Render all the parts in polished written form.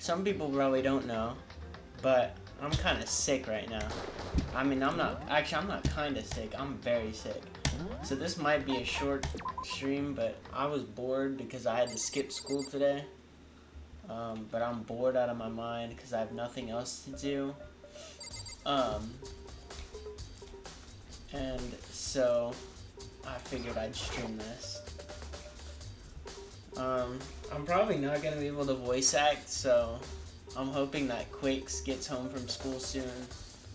some people probably don't know, but I'm kind of sick right now. I mean, I'm not kind of sick. I'm very sick. So this might be a short stream, but I was bored because I had to skip school today. But I'm bored out of my mind because I have nothing else to do. And so I figured I'd stream this. I'm probably not gonna be able to voice act, so I'm hoping that Quakes gets home from school soon,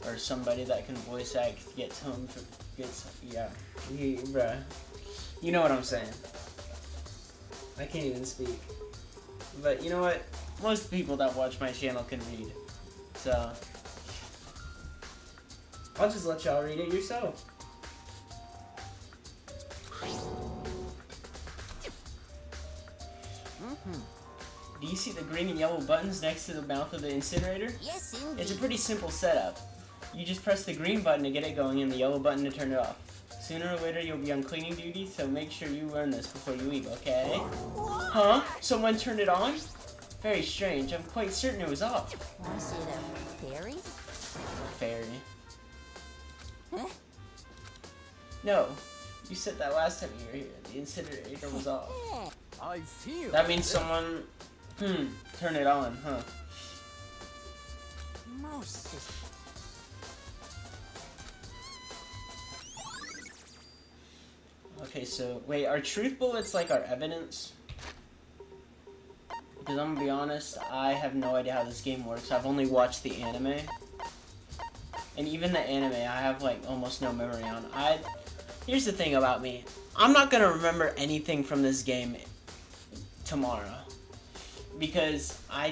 or somebody that can voice act gets home from bruh. You know what I'm saying. I can't even speak. But you know what? Most people that watch my channel can read. So I'll just let y'all read it yourself. Do you see the green and yellow buttons next to the mouth of the incinerator? Yes, indeed. It's a pretty simple setup. You just press the green button to get it going and the yellow button to turn it off. Sooner or later you'll be on cleaning duty, so make sure you learn this before you leave, okay? Huh? Someone turned it on? Very strange. I'm quite certain it was off. Was it a fairy? Fairy. Huh? No. You said that last time you were here. The incinerator was off. I feel That means someone... turn it on, huh? Most. Okay, so... Wait, are truth bullets like our evidence? Because I'm gonna be honest, I have no idea how this game works. I've only watched the anime. And even the anime, I have like almost no memory on. Here's the thing about me. I'm not gonna remember anything from this game tomorrow. Because I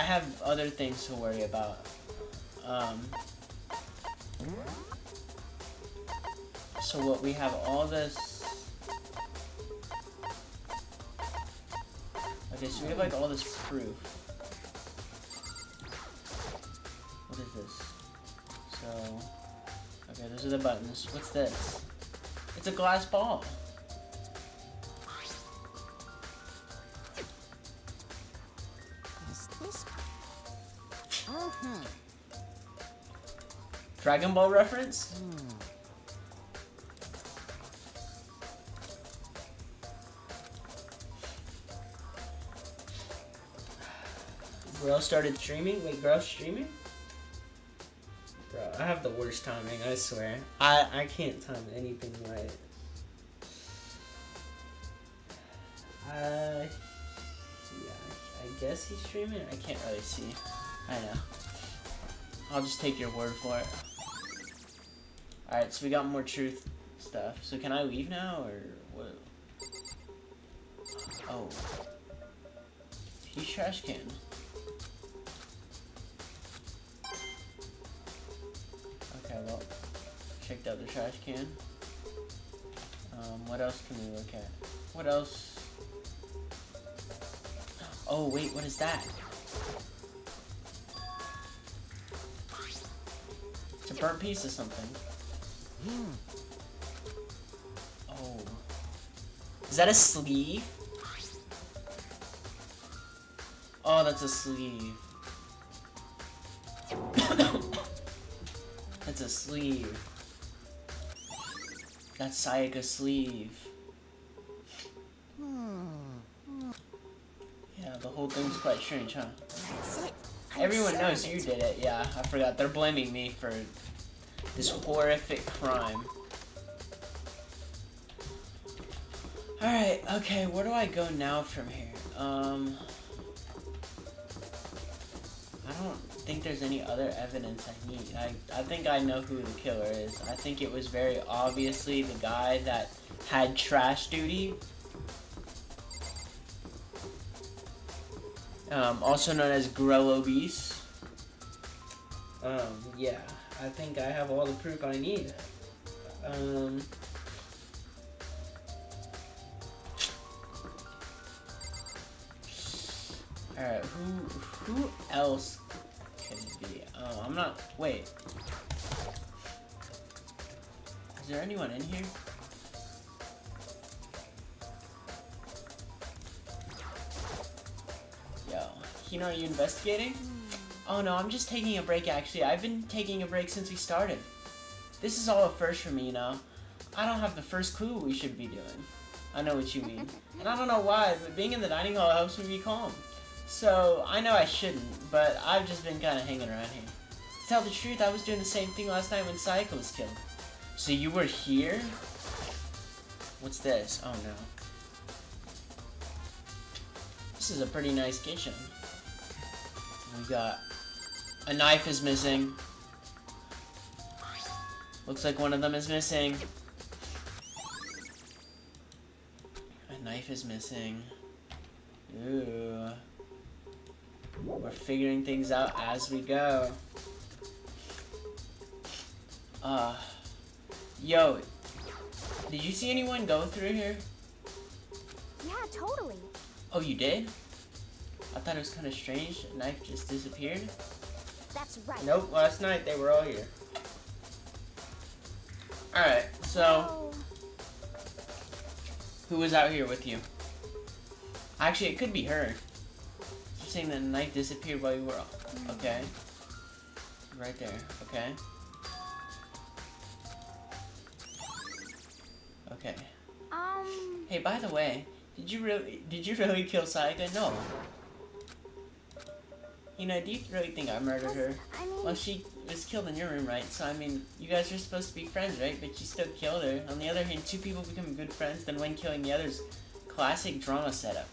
have other things to worry about. So what, we have all this... Okay, so we have like all this proof. What is this? So, okay, those are the buttons. What's this? It's a glass ball. Is this? Dragon Ball reference? Bro started streaming? Wait, bro streaming? Bro, I have the worst timing, I swear. I can't time anything right. Yeah, I guess he's streaming? I can't really see. I know. I'll just take your word for it. Alright, so we got more truth stuff. So can I leave now, or what? Oh. He's trash can. Okay, well, checked out the trash can. What else can we look at? What else? Oh, wait, what is that? It's a burnt piece of something. Oh. Is that a sleeve? Oh, that's a sleeve. That's a sleeve. That's Sayaka's sleeve. Yeah, the whole thing's quite strange, huh? That's it. Everyone knows you did it. Yeah, I forgot. They're blaming me for this horrific crime. Alright, okay, where do I go now from here? I don't think there's any other evidence I need. I think I know who the killer is. I think it was very obviously the guy that had trash duty. Also known as Grello Beast. Yeah, I think I have all the proof I need. Alright, who else could it be? Oh, I'm not, wait. Is there anyone in here? Yo, Hina, are you investigating? Oh no, I'm just taking a break actually. I've been taking a break since we started. This is all a first for me, you know. I don't have the first clue what we should be doing. I know what you mean. And I don't know why, but being in the dining hall helps me be calm. So, I know I shouldn't, but I've just been kind of hanging around here. To tell the truth, I was doing the same thing last night when Sayaka was killed. So you were here? What's this? Oh no. This is a pretty nice kitchen. We got... a knife is missing. Looks like one of them is missing. A knife is missing. Ooh. We're figuring things out as we go. Yo, did you see anyone go through here? Yeah, totally. Oh, you did? I thought it was kind of strange. The knife just disappeared. That's right. Nope, last night they were all here. Alright, so... who was out here with you? Actually, it could be her. You're saying that the knife disappeared while you were... okay. Right there, okay. Okay. Hey, by the way, did you really kill Sayaka? No. You know, do you really think I murdered her? I mean... Well, she was killed in your room, right? So, I mean, you guys are supposed to be friends, right? But you still killed her. On the other hand, two people become good friends, then when killing the other's classic drama setup.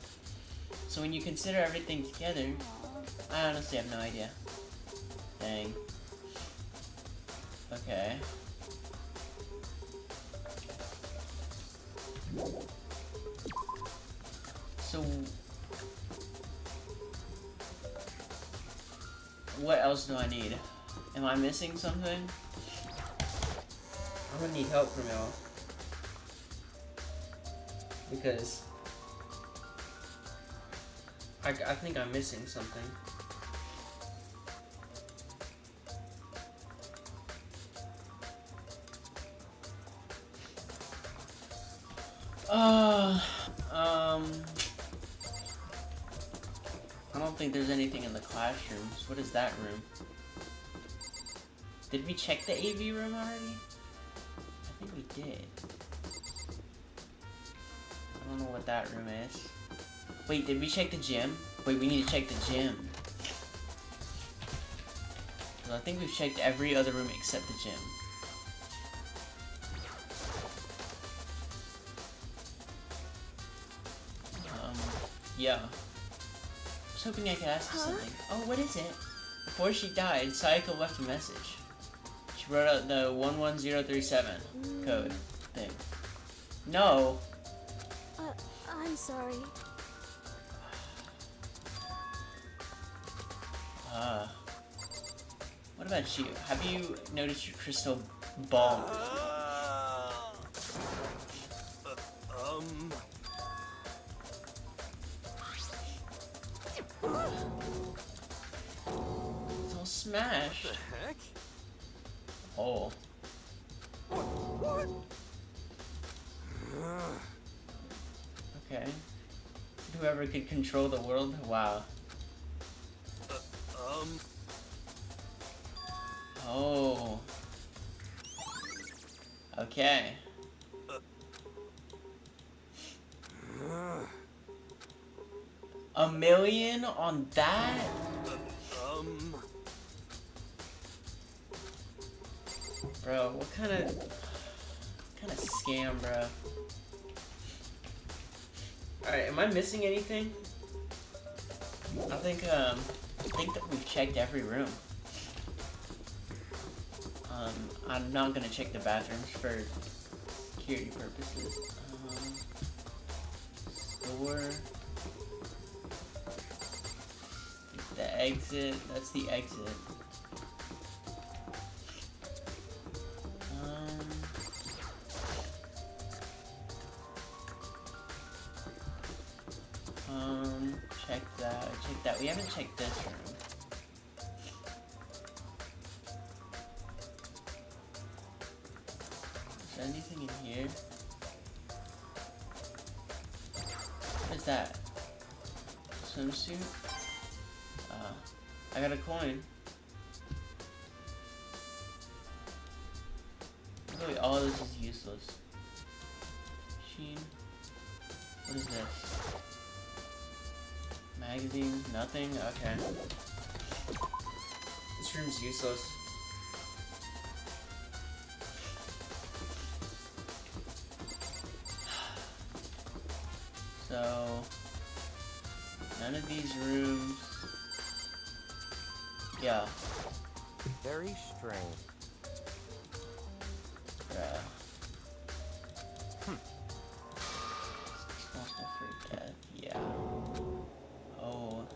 So when you consider everything together, I honestly have no idea. Dang. Okay. So... what else do I need? Am I missing something? I'm gonna need help from y'all. Because... I think I'm missing something. I don't think there's anything in the classrooms. What is that room? Did we check the AV room already? I think we did. I don't know what that room is. Wait, did we check the gym? Wait, we need to check the gym. Well, I think we've checked every other room except the gym. Yeah. I was hoping I could ask you something. Oh, what is it? Before she died, Sayaka left a message. She wrote out the 11037 code thing. No. I'm sorry. What about you? Have you noticed your crystal ball? It's all smashed. What the heck? Oh. What? Okay. Whoever could control the world? Wow. Oh. Okay. $1 million on that? Bro, what kind of scam, bro? Alright, am I missing anything? I think that we've checked every room. I'm not gonna check the bathrooms for security purposes. Store. The exit. That's the exit. Check that. Check that. We haven't checked this room. Is there anything in here? What is that? Swimsuit? I got a coin. Literally all this is useless. Machine. What is this? Magazine? Nothing? Okay. This room's useless. So, none of these rooms. Yeah. Very strange. Bruh. Responsible for death. Yeah. Oh.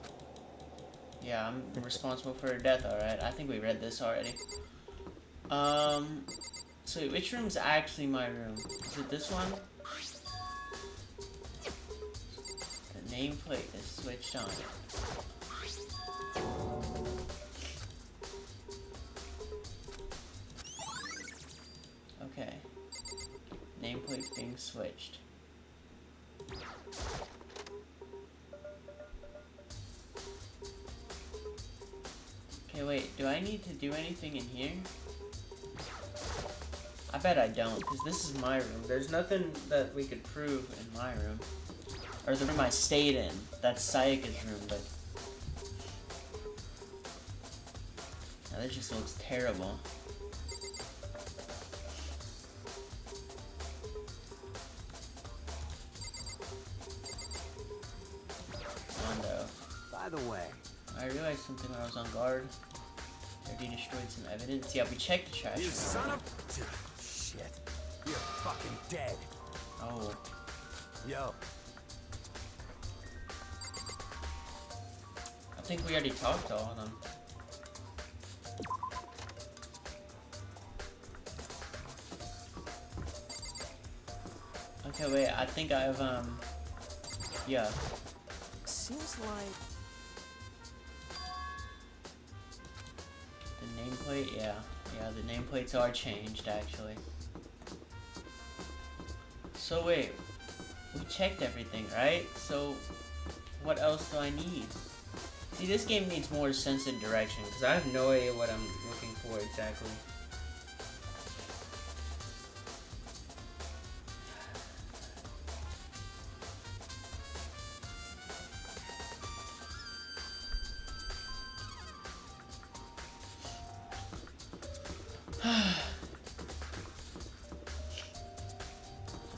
Yeah, I'm responsible for her death, alright. I think we read this already. So which room's actually my room? Is it this one? The nameplate is switched on. Okay. Nameplate's being switched. Okay, wait, do I need to do anything in here? I bet I don't, because this is my room. There's nothing that we could prove in my room. Or the room I stayed in. That's Sayaka's room, but... Now this just looks terrible. Mondo. By the way, I realized something when I was on guard. I already destroyed some evidence. Yeah, we checked the trash. you can. son of... Shit. You're fucking dead. Oh. Yo, I think we already talked to all of them. Okay, wait, I think I've, yeah. seems like... The nameplate, yeah. Yeah, the nameplates are changed, actually. So wait, we checked everything, right? So, what else do I need? See, this game needs more sense of direction, because I have no idea what I'm looking for exactly.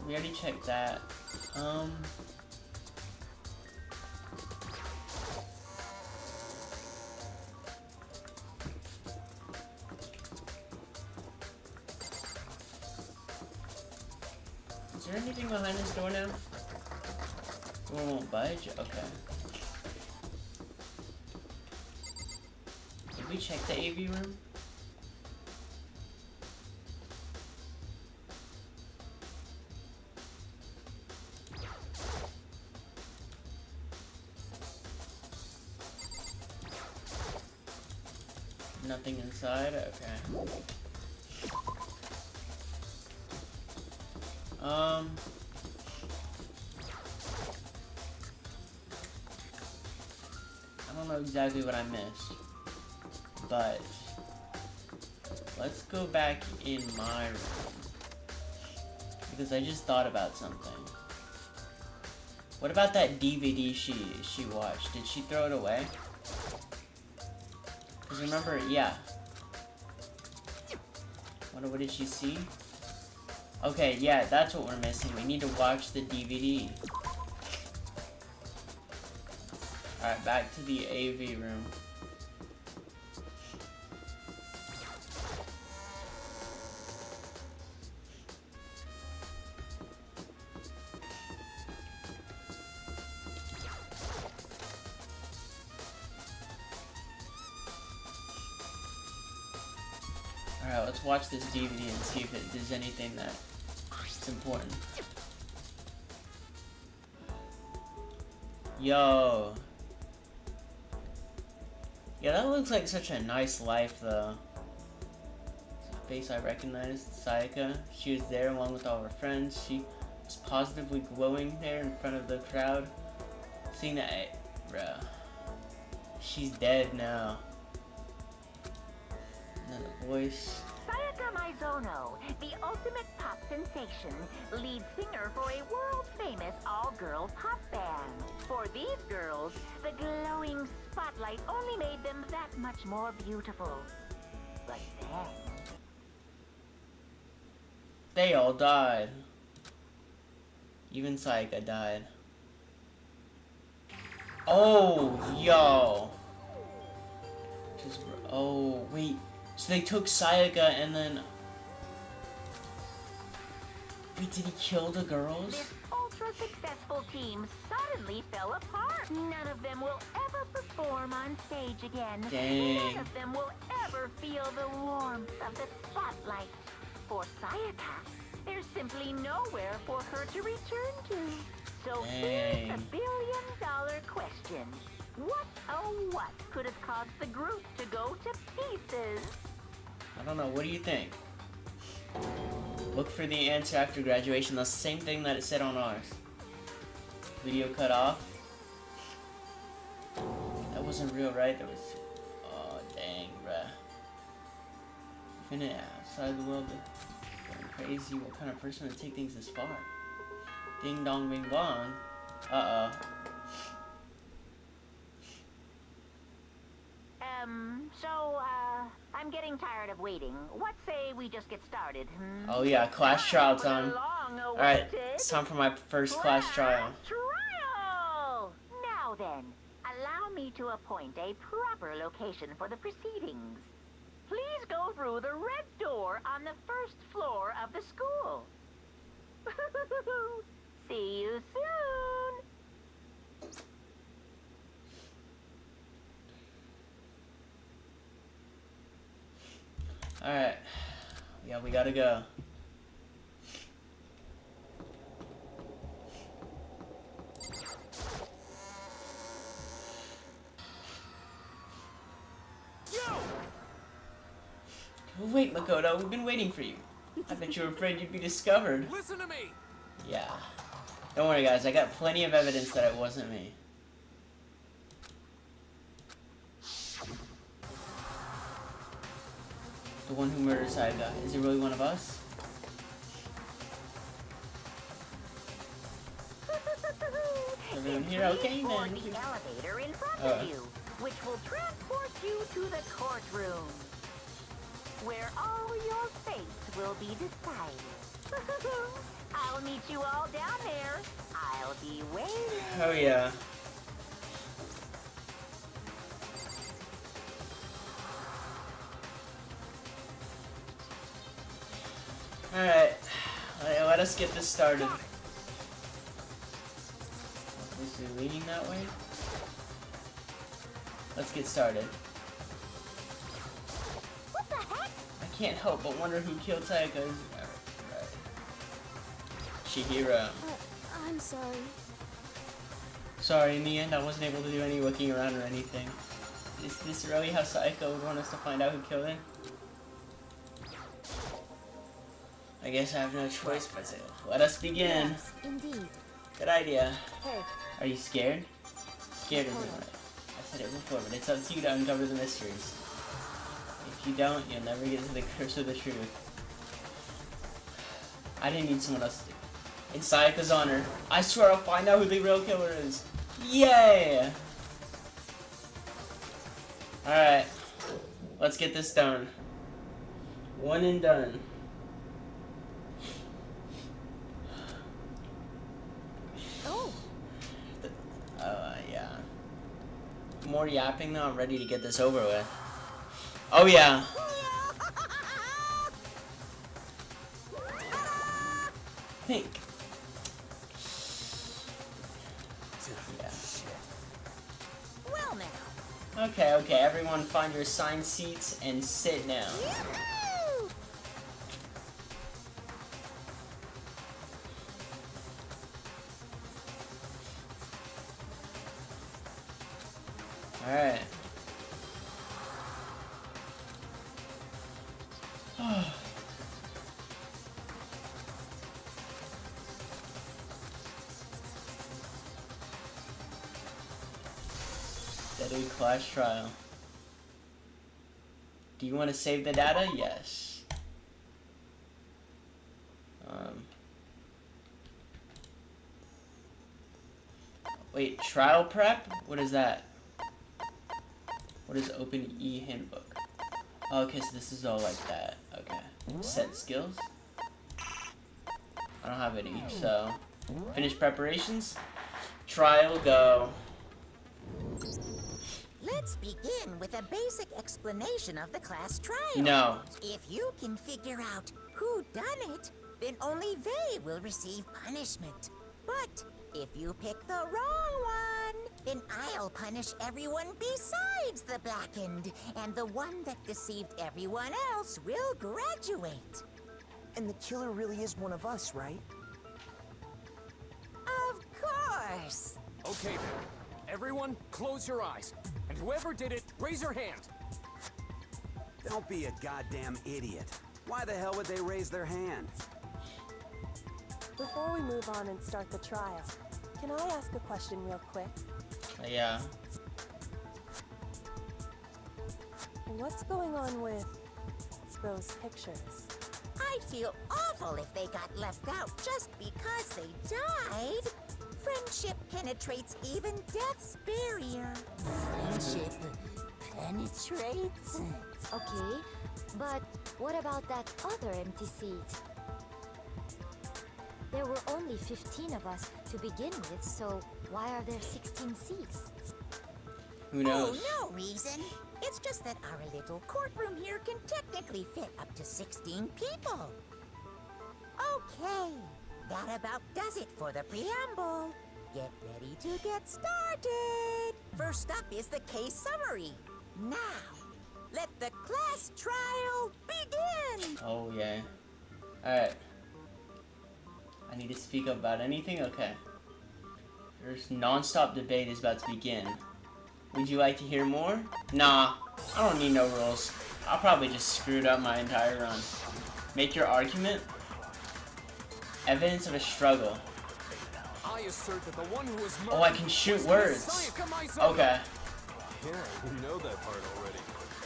We already checked that. Is there anything behind this door now? Door won't budge? Okay. Did we check the AV room? Nothing inside? Okay. I don't know exactly what I missed, but let's go back in my room, because I just thought about something. What about that DVD she watched? Did she throw it away? Because remember, yeah. What did she see? Okay, yeah, that's what we're missing. We need to watch the DVD. Alright, back to the AV room. Alright, let's watch this DVD and see if there's anything that's important. Yo. Yeah, that looks like such a nice life, though. Face I recognized, Sayaka. She was there along with all her friends. She was positively glowing there in front of the crowd. Seeing that, bruh. She's dead now. voice. Sayaka Maizono, the ultimate pop sensation, lead singer for a world-famous all-girl pop band. For these girls, the glowing spotlight only made them that much more beautiful. But then... They all died. Even Sayaka died. Oh, yo. Oh, wait. So they took Sayaka and then... Wait, did he kill the girls? This ultra-successful team suddenly fell apart. None of them will ever perform on stage again. Dang. None of them will ever feel the warmth of the spotlight. For Sayaka, there's simply nowhere for her to return to. So here's a billion-dollar question. What, oh what, could have caused the group to go to pieces? I don't know. What do you think? Look for the answer after graduation. That's the same thing that it said on ours. Video cut off. That wasn't real, right? That was... Oh, dang, bruh. Infinite outside the world. Going crazy. What kind of person would take things this far? Ding dong bing bong. Uh-oh. I'm getting tired of waiting. What say we just get started? Oh yeah, class trial time. Alright, it's time for my first class trial. Trial! Now then, allow me to appoint a proper location for the proceedings. Please go through the red door on the first floor of the school. See you soon! Alright. Yeah, we gotta go. Wait, Makoto, we've been waiting for you. I bet you were afraid you'd be discovered. Listen to me. Yeah. Don't worry, guys. I got plenty of evidence that it wasn't me. The one who murdered Sayaka. Is he really one of us? Everyone here okay Board then? the elevator in front of you, which will transport you to the courtroom, where all your fates will be decided. I'll meet you all down there. I'll be waiting. Oh yeah. Alright. Let us get this started. Is he leaning that way? Let's get started. What the heck? I can't help but wonder who killed Sayaka. Chihiro. I'm sorry. Sorry, in the end I wasn't able to do any looking around or anything. Is this really how Sayaka would want us to find out who killed him? I guess I have no choice but to let us begin. Yes, indeed. Good idea. Hey, Are you scared? Scared of me, right? I said it before, but it's up to you to uncover the mysteries. If you don't, you'll never get to the curse of the truth. I didn't need someone else to do it. In Sayaka's honor, I swear I'll find out who the real killer is. Yay! Alright, let's get this done. One and done. oh, Yeah. More yapping though, I'm ready to get this over with. Oh yeah. Pink. Yeah. well now. Okay, everyone find your assigned seats and sit down. Yahoo! Alright. Deadly class trial. Do you want to save the data? Yes. Wait, trial prep? What is that? What is open e-handbook? Oh, okay, so this is all like that. Okay. Set skills? I don't have any, so... Finish preparations? Trial, go. Let's begin with a basic explanation of the class trial. No. If you can figure out who done it, then only they will receive punishment. But if you pick the wrong one, then I'll punish everyone besides the blackened, and the one that deceived everyone else will graduate. And the killer really is one of us, right? Of course. Okay then. Everyone, close your eyes. And whoever did it, raise your hand. Don't be a goddamn idiot. Why the hell would they raise their hand? Before we move on and start the trial, can I ask a question real quick? Yeah. What's going on with those pictures? I'd feel awful if they got left out just because they died. Friendship penetrates even death's barrier. Friendship penetrates? Okay, but what about that other empty seat? There were only 15 of us to begin with, so why are there 16 seats? Who knows? Oh, no reason. It's just that our little courtroom here can technically fit up to 16 people. Okay, that about does it for the preamble. Get ready to get started. First up is the case summary. Now, let the class trial begin. Oh, yeah. Alright. I need to speak up about anything? Okay. There's non-stop debate is about to begin. Would you like to hear more? Nah, I don't need no rules. I'll probably just screwed up my entire run. Make your argument. Evidence of a struggle. I assert that the one who was murdered. Oh, I can shoot words. Sayaka Maizono. Okay. Yeah, we know that part already.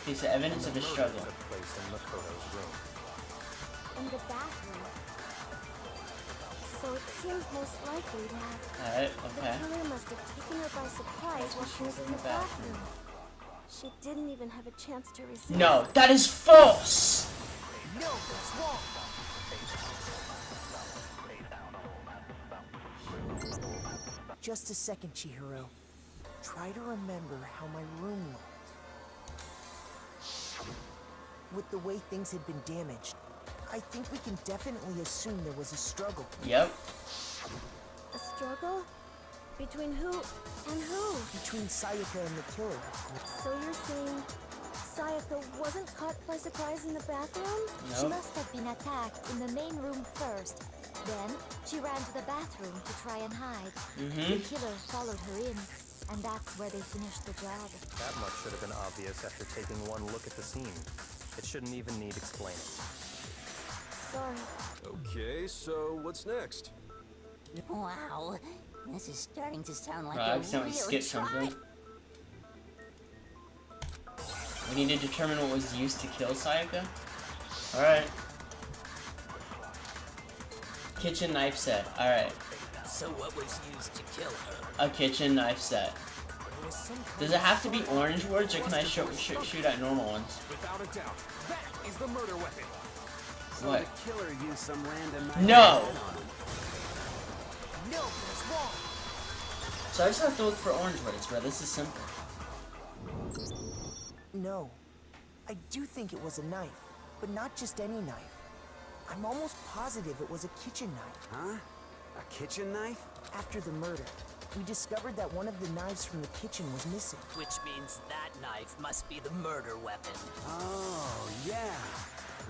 Okay, so evidence of a struggle. Took place in Makoto's room. In the bathroom. So it seems most likely that Alright, the okay. killer must have taken her by surprise while she was in the bathroom. She didn't even have a chance to resist. No, that is false! No, that's wrong. Just a second, Chihiro. Try to remember how my room looked. With the way things had been damaged, I think we can definitely assume there was a struggle. Yep. A struggle? Between who and who? Between Sayaka and the killer. So you're saying Sayaka wasn't caught by surprise in the bathroom? She Nope. must have been attacked in the main room first. Then she ran to the bathroom to try and hide. The killer followed her in, and that's where they finished the job. That much should have been obvious after taking one look at the scene. It shouldn't even need explaining. Sorry. Okay, so what's next? Wow, this is starting to sound like I a real accidentally skipped trial. something. We need to determine what was used to kill Sayaka. Alright. Kitchen knife set. Alright. So what was used to kill her? A kitchen knife set. Does it have to be orange words, or can I shoot at normal ones? Without a doubt, that is the murder weapon. So What? the killer used some random knife No! on him. No, that's wrong. So I just have to look for orange words, bro. This is simple. No. I do think it was a knife, but not just any knife. I'm almost positive it was a kitchen knife. Huh? A kitchen knife? After the murder, we discovered that one of the knives from the kitchen was missing. Which means that knife must be the murder weapon. Oh, yeah.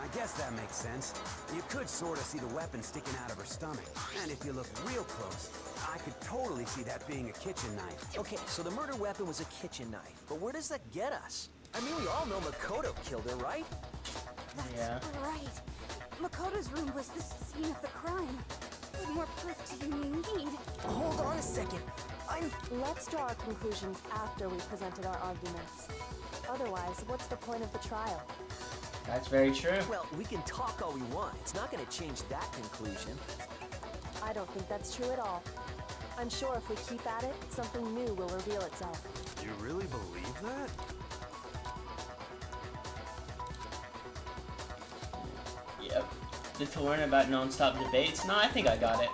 I guess that makes sense. You could sort of see the weapon sticking out of her stomach. And if you look real close, I could totally see that being a kitchen knife. Okay, so the murder weapon was a kitchen knife, but where does that get us? I mean, we all know Makoto killed her, right? Yeah. Right. Makoto's room was the scene of the crime. What more proof do you need? Hold on a second. Let's draw our conclusions after we've presented our arguments. Otherwise, what's the point of the trial? That's very true. Well, we can talk all we want. It's not gonna change that conclusion. I don't think that's true at all. I'm sure if we keep at it, something new will reveal itself. You really believe that? Yep. The torrent about non-stop debates. No, I think I got it.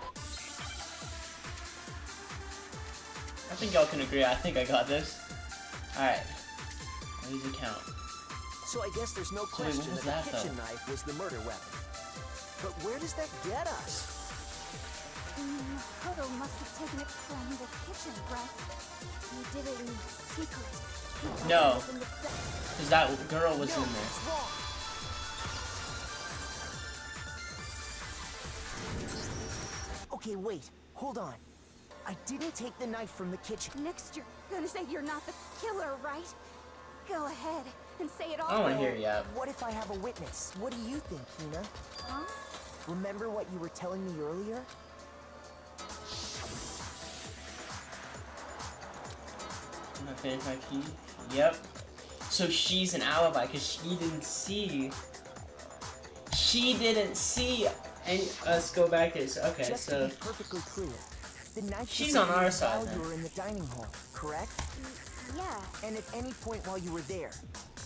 I think y'all can agree. I think I got this. Alright. Lose account. So I guess there's no wait, question what was that the that, kitchen though? knife was the murder weapon. But where does that get us? Makoto must have taken it from the kitchen, right? He did it in secret. No. It was in the Because that girl was in there. It's wrong. Okay, wait. Hold on. I didn't take the knife from the kitchen. Next, you're gonna say you're not the killer, right? Go ahead and say it all. I don't want to hear ya. What if I have a witness? What do you think, Hina? Huh? Remember what you were telling me earlier? My favorite key. Yep. So she's an alibi because she didn't see. She didn't see. And let's go back to this. Okay, Just to so be perfectly clear, the knife She's on our disappeared side, while you then. were in the dining hall, correct? Yeah. And at any point while you were there,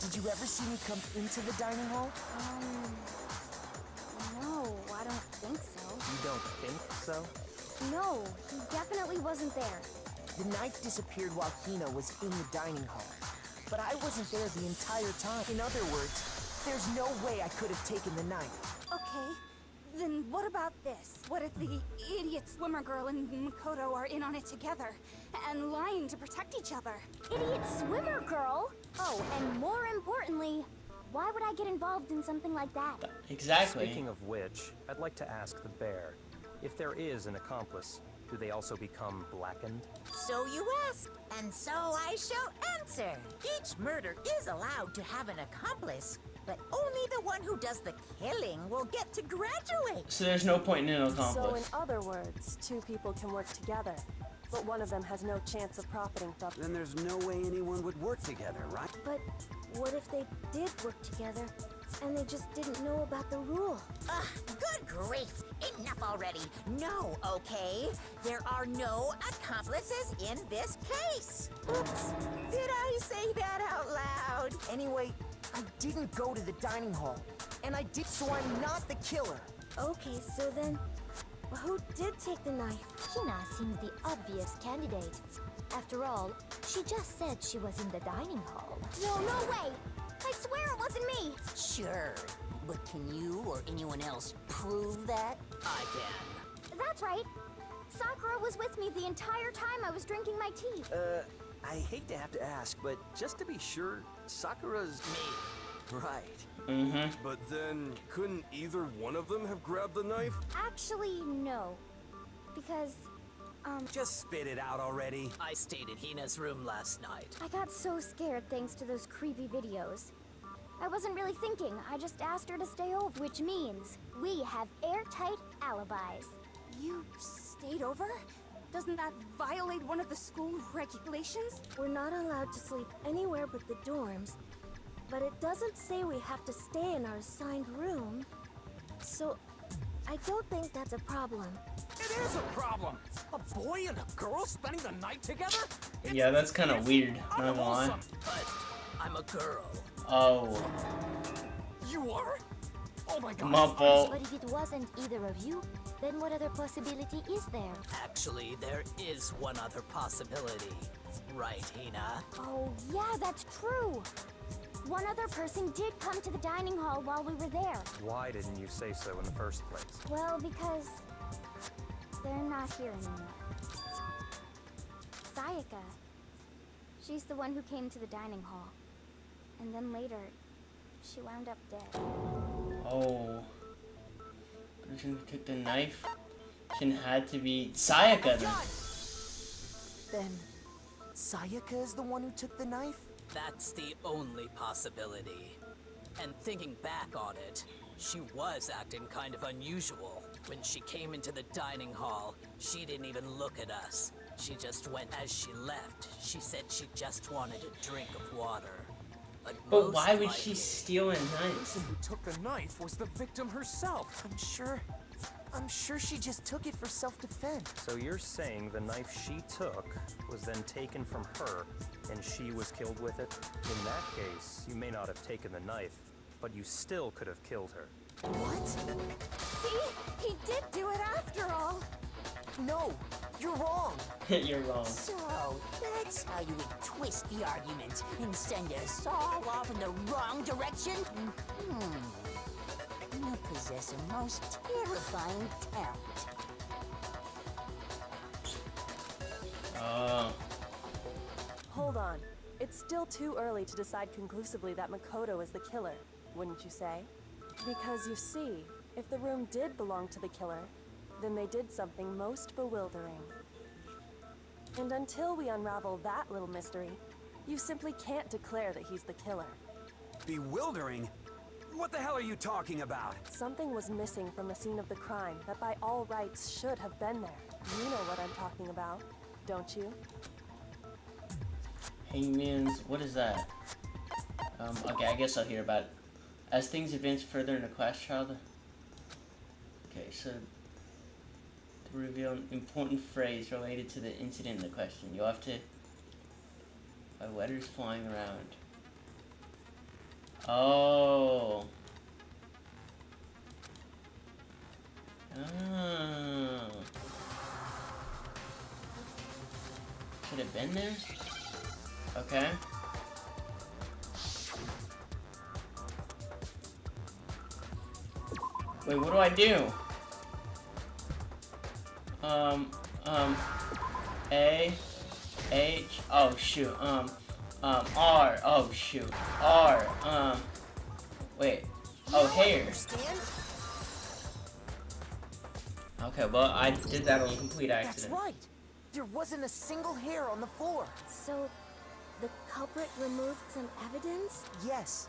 did you ever see me come into the dining hall? No, I don't think so. You don't think so? No, he definitely wasn't there. The knife disappeared while Hina was in the dining hall. But I wasn't there the entire time. In other words, there's no way I could have taken the knife. Okay, then what about this? What if the idiot swimmer girl and Makoto are in on it together and lying to protect each other? Idiot swimmer girl? Oh, and more importantly, why would I get involved in something like that? exactly. Speaking of which, I'd like to ask the bear, if there is an accomplice, do they also become blackened? So you ask, and so I shall answer. Each murder is allowed to have an accomplice, but only the one who does the killing will get to graduate. So there's no point in an So in accomplice. other words, two people can work together, but one of them has no chance of profiting from Then there's no way anyone would work together, right? But what if they did work together and they just didn't know about the rule? Ugh, good grief. Enough already. No, okay? There are no accomplices in this case. Oops. Did I say that out loud? Anyway, I didn't go to the dining hall. And I did, so I'm not the killer. Okay, so then, who did take the knife? Hina seems the obvious candidate. After all, she just said she was in the dining hall. No, no way! I swear it wasn't me! Sure. But can you or anyone else prove that? I can. That's right. Sakura was with me the entire time I was drinking my tea. I hate to have to ask, but just to be sure, Sakura's me. Right. Mm-hmm. But then, couldn't either one of them have grabbed the knife? Actually, no. Because, Just spit it out already. I stayed in Hina's room last night. I got so scared thanks to those creepy videos. I wasn't really thinking, I just asked her to stay over. Which means, we have airtight alibis. You stayed over? Doesn't that violate one of the school regulations? We're not allowed to sleep anywhere but the dorms. But it doesn't say we have to stay in our assigned room. So, I don't think that's a problem. It is a problem. A boy and a girl spending the night together? Yeah, that's kind of weird. Not gonna lie. Unwholesome. But I'm a girl. Oh, You are? Oh my god. my fault. But if it wasn't either of you, then what other possibility is there? Actually, there is one other possibility. Right, Hina? Oh, yeah, that's true. One other person did come to the dining hall while we were there. Why didn't you say so in the first place? Well, because they're not here anymore. Sayaka. She's the one who came to the dining hall. And then later, she wound up dead. Oh. The person who took the knife had to be Sayaka then. Then, Sayaka is the one who took the knife? That's the only possibility. And thinking back on it, she was acting kind of unusual. When she came into the dining hall, she didn't even look at us. She just went. As she left, she said she just wanted a drink of water. But why would she steal a The knife? person who took the knife was the victim herself. I'm sure she just took it for self-defense. So you're saying the knife she took was then taken from her, and she was killed with it? In that case, you may not have taken the knife, but you still could have killed her. What? See? He did do it after all. No, you're wrong. You're wrong. So, that's how you would twist the argument and send us all off in the wrong direction? You possess a most terrifying talent. Oh. Hold on. It's still too early to decide conclusively that Makoto is the killer, wouldn't you say? Because you see, if the room did belong to the killer, then they did something most bewildering. And until we unravel that little mystery, you simply can't declare that he's the killer. Bewildering? What the hell are you talking about? Something was missing from the scene of the crime that by all rights should have been there. You know what I'm talking about, don't you? Hangman's, what is that? Okay, I guess I'll hear about it. As things advance further in the class trial, okay, so to reveal an important phrase related to the incident in the question, you'll have to, by letters flying around. Oh. Oh. Should have been there? Okay. Wait, what do I do? A, H, oh shoot, R, oh shoot, R, wait, oh, hair. Okay, well, I did that on a complete accident. That's right. There wasn't a single hair on the floor. So, the culprit removed some evidence? Yes.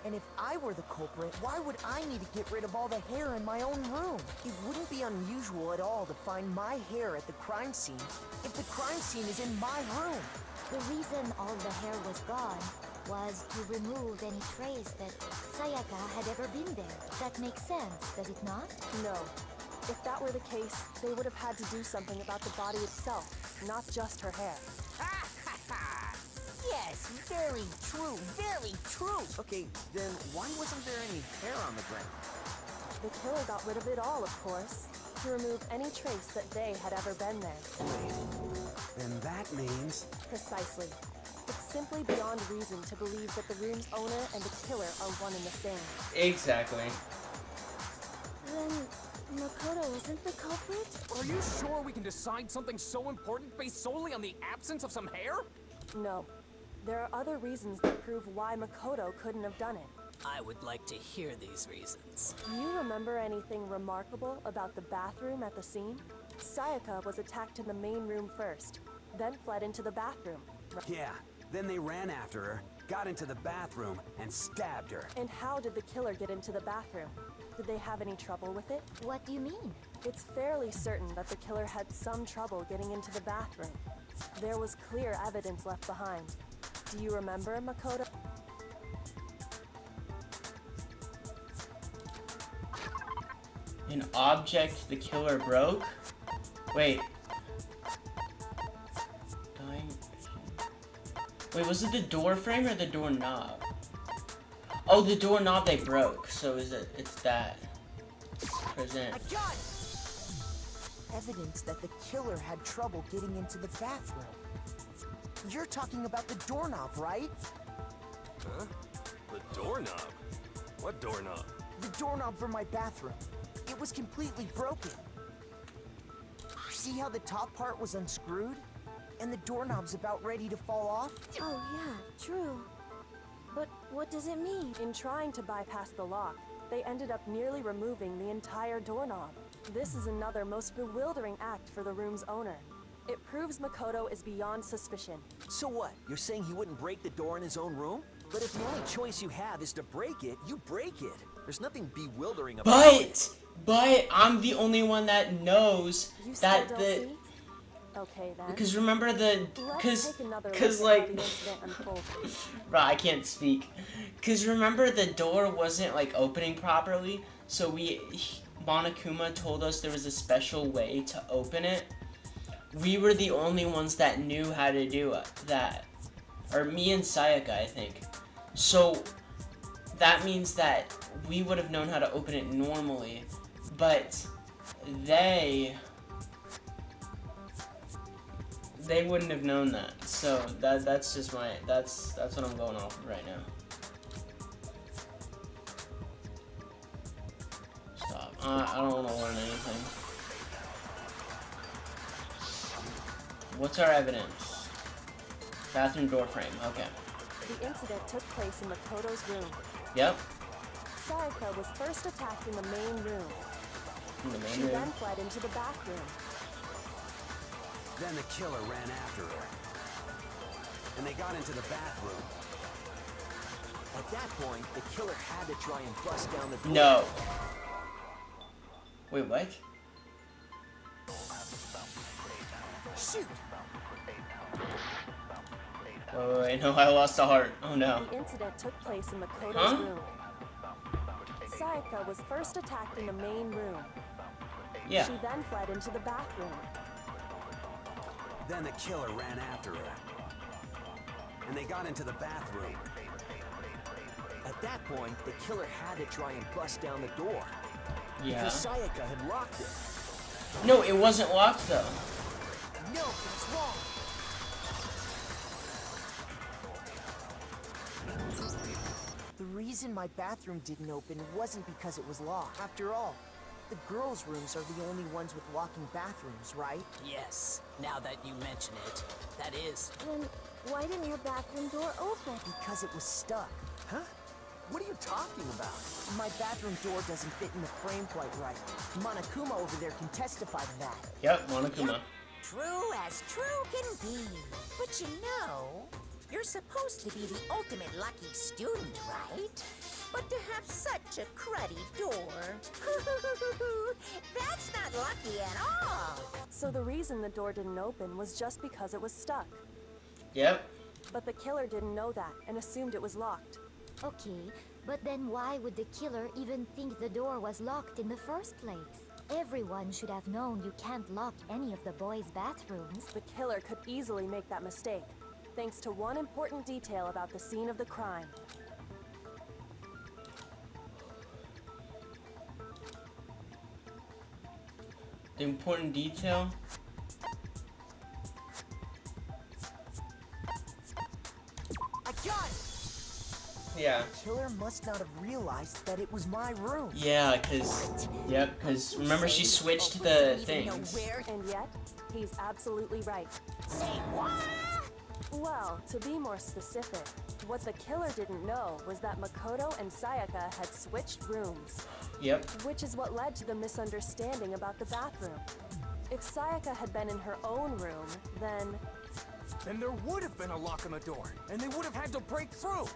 And if I were the culprit, why would I need to get rid of all the hair in my own room? It wouldn't be unusual at all to find my hair at the crime scene if the crime scene is in my room. The reason all the hair was gone was to remove any trace that Sayaka had ever been there. That makes sense, does it not? No. If that were the case, they would have had to do something about the body itself, not just her hair. Yes, very true, very true. Okay, then why wasn't there any hair on the ground? The killer got rid of it all, of course, to remove any trace that they had ever been there. Then that means... Precisely. It's simply beyond reason to believe that the room's owner and the killer are one and the same. Exactly. Then Makoto isn't the culprit? Are you sure we can decide something so important based solely on the absence of some hair? No. There are other reasons that prove why Makoto couldn't have done it. I would like to hear these reasons. Do you remember anything remarkable about the bathroom at the scene? Sayaka was attacked in the main room first, then fled into the bathroom. Yeah, then they ran after her, got into the bathroom, and stabbed her. And how did the killer get into the bathroom? Did they have any trouble with it? What do you mean? It's fairly certain that the killer had some trouble getting into the bathroom. There was clear evidence left behind. Do you remember, Makoto? An object the killer broke? Wait. Wait, was it the door frame or the doorknob? Oh, the doorknob they broke. So it's that. Present. I got it! Evidence that the killer had trouble getting into the bathroom. You're talking about the doorknob, right? Huh? The doorknob? What doorknob? The doorknob for my bathroom. It was completely broken. See how the top part was unscrewed? And the doorknob's about ready to fall off? Oh yeah, true. But what does it mean? In trying to bypass the lock, they ended up nearly removing the entire doorknob. This is another most bewildering act for the room's owner. It proves Makoto is beyond suspicion. So what? You're saying he wouldn't break the door in his own room? But if the only choice you have is to break it, you break it. There's nothing bewildering about it. But I'm the only one that knows You still that don't the... see? Okay then. Because remember the, Let's take another because look at how like, the incident unfolded. bro, I can't speak. Because remember the door wasn't like opening properly, so Monokuma told us there was a special way to open it. We were the only ones that knew how to do that, or me and Sayaka, I think. So that means that we would have known how to open it normally, but they wouldn't have known that. So that's just that's what I'm going off of right now. Stop. I don't want to learn anything. What's our evidence? Bathroom door frame. Okay. The incident took place in Makoto's room. Yep. Sayaka was first attacked in the main room. In the main She room. then fled into the back room. Then the killer ran after her. And they got into the bathroom. At that point, the killer had to try and bust down the door. No. Wait, what? Shoot! Wait, no, I lost a heart. Oh no. The incident took place in Makoto's Huh? room. Sayaka was first attacked in the main room. Yeah. She then fled into the back room. Then the killer ran after her. And they got into the bathroom. At that point, the killer had to try and bust down the door. Yeah. Because Sayaka had locked it. No, it wasn't locked though. No, it's wrong. The reason my bathroom didn't open wasn't because it was locked. After all, the girls' rooms are the only ones with locking bathrooms, right? Yes, now that you mention it, that is. Then why didn't your bathroom door open? Because it was stuck. Huh? What are you talking about? My bathroom door doesn't fit in the frame quite right. Monokuma over there can testify to that. Yep, Monokuma. True as true can be. But you know, you're supposed to be the ultimate lucky student, right? But to have such a cruddy door, that's not lucky at all. So the reason the door didn't open was just because it was stuck. Yep. But the killer didn't know that and assumed it was locked. Okay, but then why would the killer even think the door was locked in the first place? Everyone should have known you can't lock any of the boys' bathrooms. The killer could easily make that mistake, thanks to one important detail about the scene of the crime. The important detail. I got it! Yeah. The killer must not have realized that it was my room. Yeah, cause remember she switched the things. And yet, he's absolutely right. Say what? Well, to be more specific, what the killer didn't know was that Makoto and Sayaka had switched rooms. Yep. Which is what led to the misunderstanding about the bathroom. If Sayaka had been in her own room, then there would have been a lock on the door, and they would have had to break through.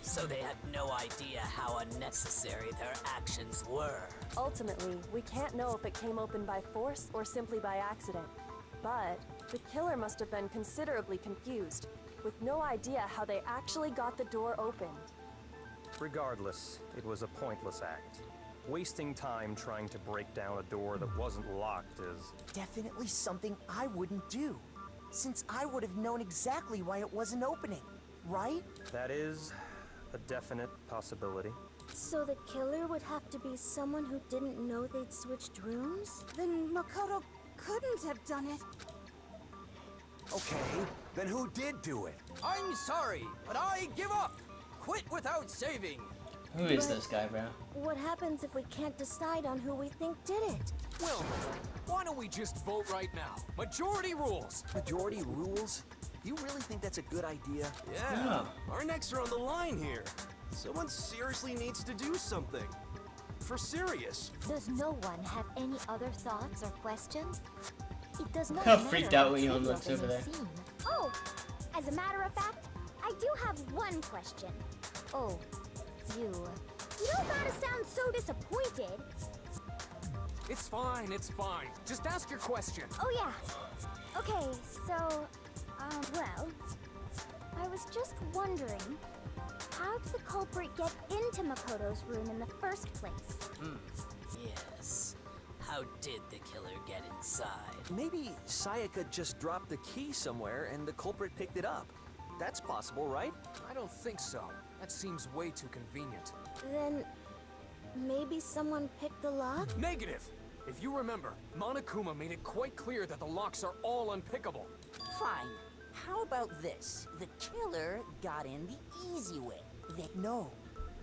So they had no idea how unnecessary their actions were. ultimately, we can't know if it came open by force or simply by accident. But the killer must have been considerably confused, with no idea how they actually got the door opened. Regardless, it was a pointless act. Wasting time trying to break down a door that wasn't locked is... Definitely something I wouldn't do, since I would have known exactly why it wasn't opening, right? That is a definite possibility. So the killer would have to be someone who didn't know they'd switched rooms? Then Makoto couldn't have done it. Okay, then who did do it? I'm sorry, but I give up. Quit without saving. Who is this guy, bro? What happens if we can't decide on who we think did it? Well, why don't we just vote right now? Majority rules. Majority rules? You really think that's a good idea? Yeah. Our necks are on the line here. Someone seriously needs to do something. For serious. Does no one have any other thoughts or questions? It does not How matter freaked how out Leon trivial looks they over may there. seem. Oh, as a matter of fact, I do have one question. Oh, you don't gotta sound so disappointed. It's fine, it's fine. Just ask your question. Oh yeah. Okay, so, well, I was just wondering, how did the culprit get into Makoto's room in the first place? Yes. How did the killer get inside? Maybe Sayaka just dropped the key somewhere and the culprit picked it up. That's possible, right? I don't think so. That seems way too convenient. Then, maybe someone picked the lock? Negative! If you remember, Monokuma made it quite clear that the locks are all unpickable. Fine. How about this? The killer got in the easy way. No,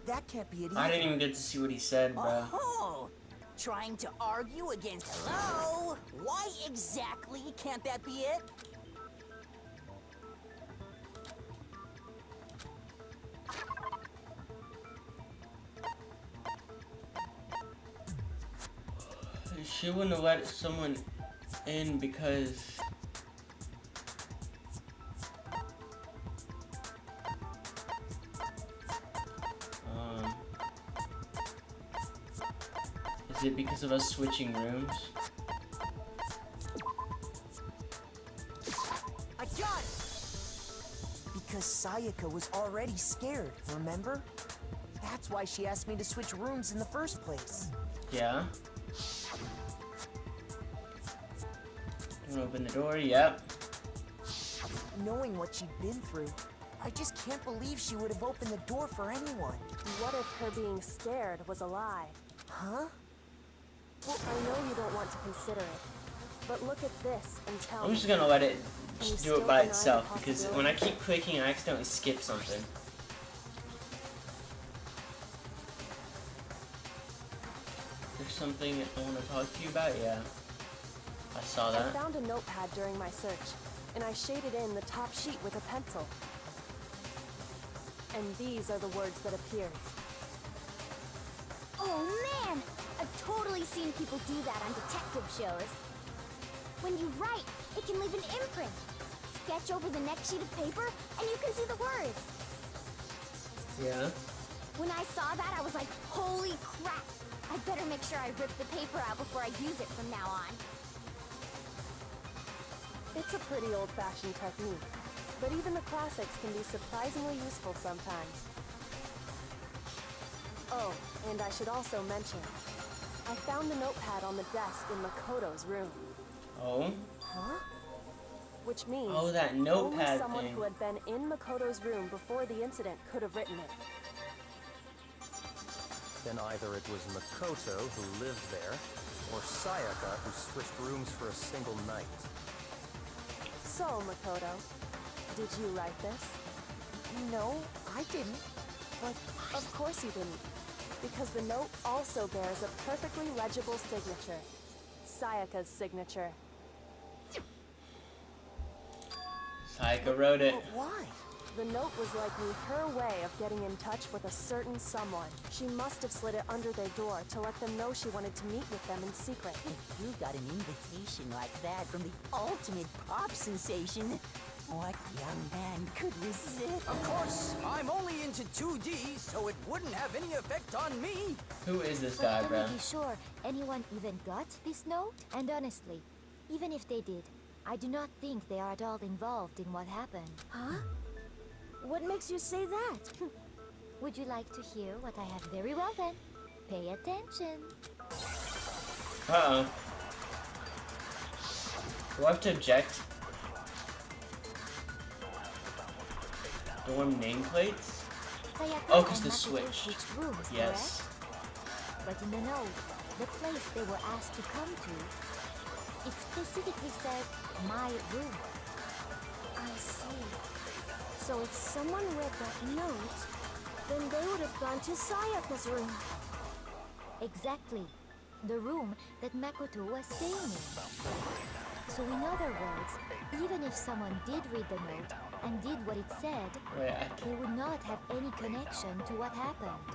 that can't be it either. I didn't even get to see what he said, bro. Oh, trying to argue against hello? Why exactly can't that be it? She wouldn't have let someone in because is it because of us switching rooms? I got it! Because Sayaka was already scared, remember? That's why she asked me to switch rooms in the first place. Yeah. Open the door, yep. Knowing what she'd been through, I just can't believe she would have opened the door for anyone. What if her being scared was a lie? Huh? Well, I know you don't want to consider it, but look at this and tell I'm me. just gonna let it Can you do it still by deny the itself because possibility? when I keep clicking, I accidentally skip something. There's something I want to talk to you about? Yeah. I saw I that. found a notepad during my search, and I shaded in the top sheet with a pencil. And these are the words that appeared. Oh man! I've totally seen people do that on detective shows. When you write, it can leave an imprint. Sketch over the next sheet of paper, and you can see the words. Yeah. When I saw that, I was like, holy crap! I'd better make sure I rip the paper out before I use it from now on. It's a pretty old-fashioned technique, but even the classics can be surprisingly useful sometimes. Oh, and I should also mention, I found the notepad on the desk in Makoto's room. Oh. Huh? Which means Oh, that only notepad someone thing. who had been in Makoto's room before the incident could have written it. Then either it was Makoto who lived there, or Sayaka who switched rooms for a single night. So, Makoto, did you write this? No, I didn't. But of course you didn't, because the note also bears a perfectly legible signature. Sayaka's signature. Sayaka wrote it. But why? The note was likely her way of getting in touch with a certain someone. She must have slid it under their door to let them know she wanted to meet with them in secret. If you got an invitation like that from the ultimate pop sensation, what young man could resist? Of course, I'm only into 2D, so it wouldn't have any effect on me. Who is this guy, But bro? can we be sure anyone even got this note? And honestly, even if they did, I do not think they are at all involved in what happened. Huh? What makes you say that? Would you like to hear what I have? Very well then. Pay attention. Uh-oh. Do I have to object? Dorm nameplates? Sayaka Oh, 'cause and the Makoto switch. switched rooms, Yes. correct? But in the note, the place they were asked to come to, it specifically says, my room. I see. So if someone read that note, then they would have gone to Sayaka's room. Exactly. The room that Makoto was staying in. So in other words, even if someone did read the note and did what it said, Wait, they would not have any connection to what happened.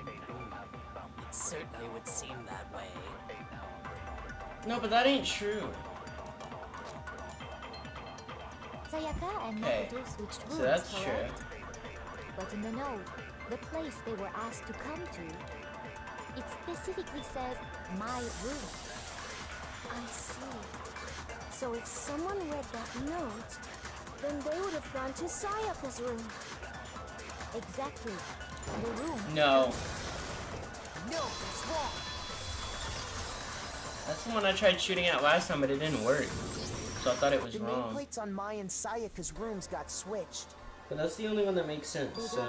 It certainly would seem that way. No, but that ain't true. Sayaka and Okay, Makoto switched rooms, so that's correct? true. But in the note, the place they were asked to come to, It specifically says, my room. I see. So if someone read that note, then they would have gone to Sayaka's room. Exactly. The room. No. No, that's wrong. That's the one I tried shooting at last time, but it didn't work. So I thought it was The wrong. nameplates on Mai and Sayaka's rooms got switched. But that's the only one that makes sense, so.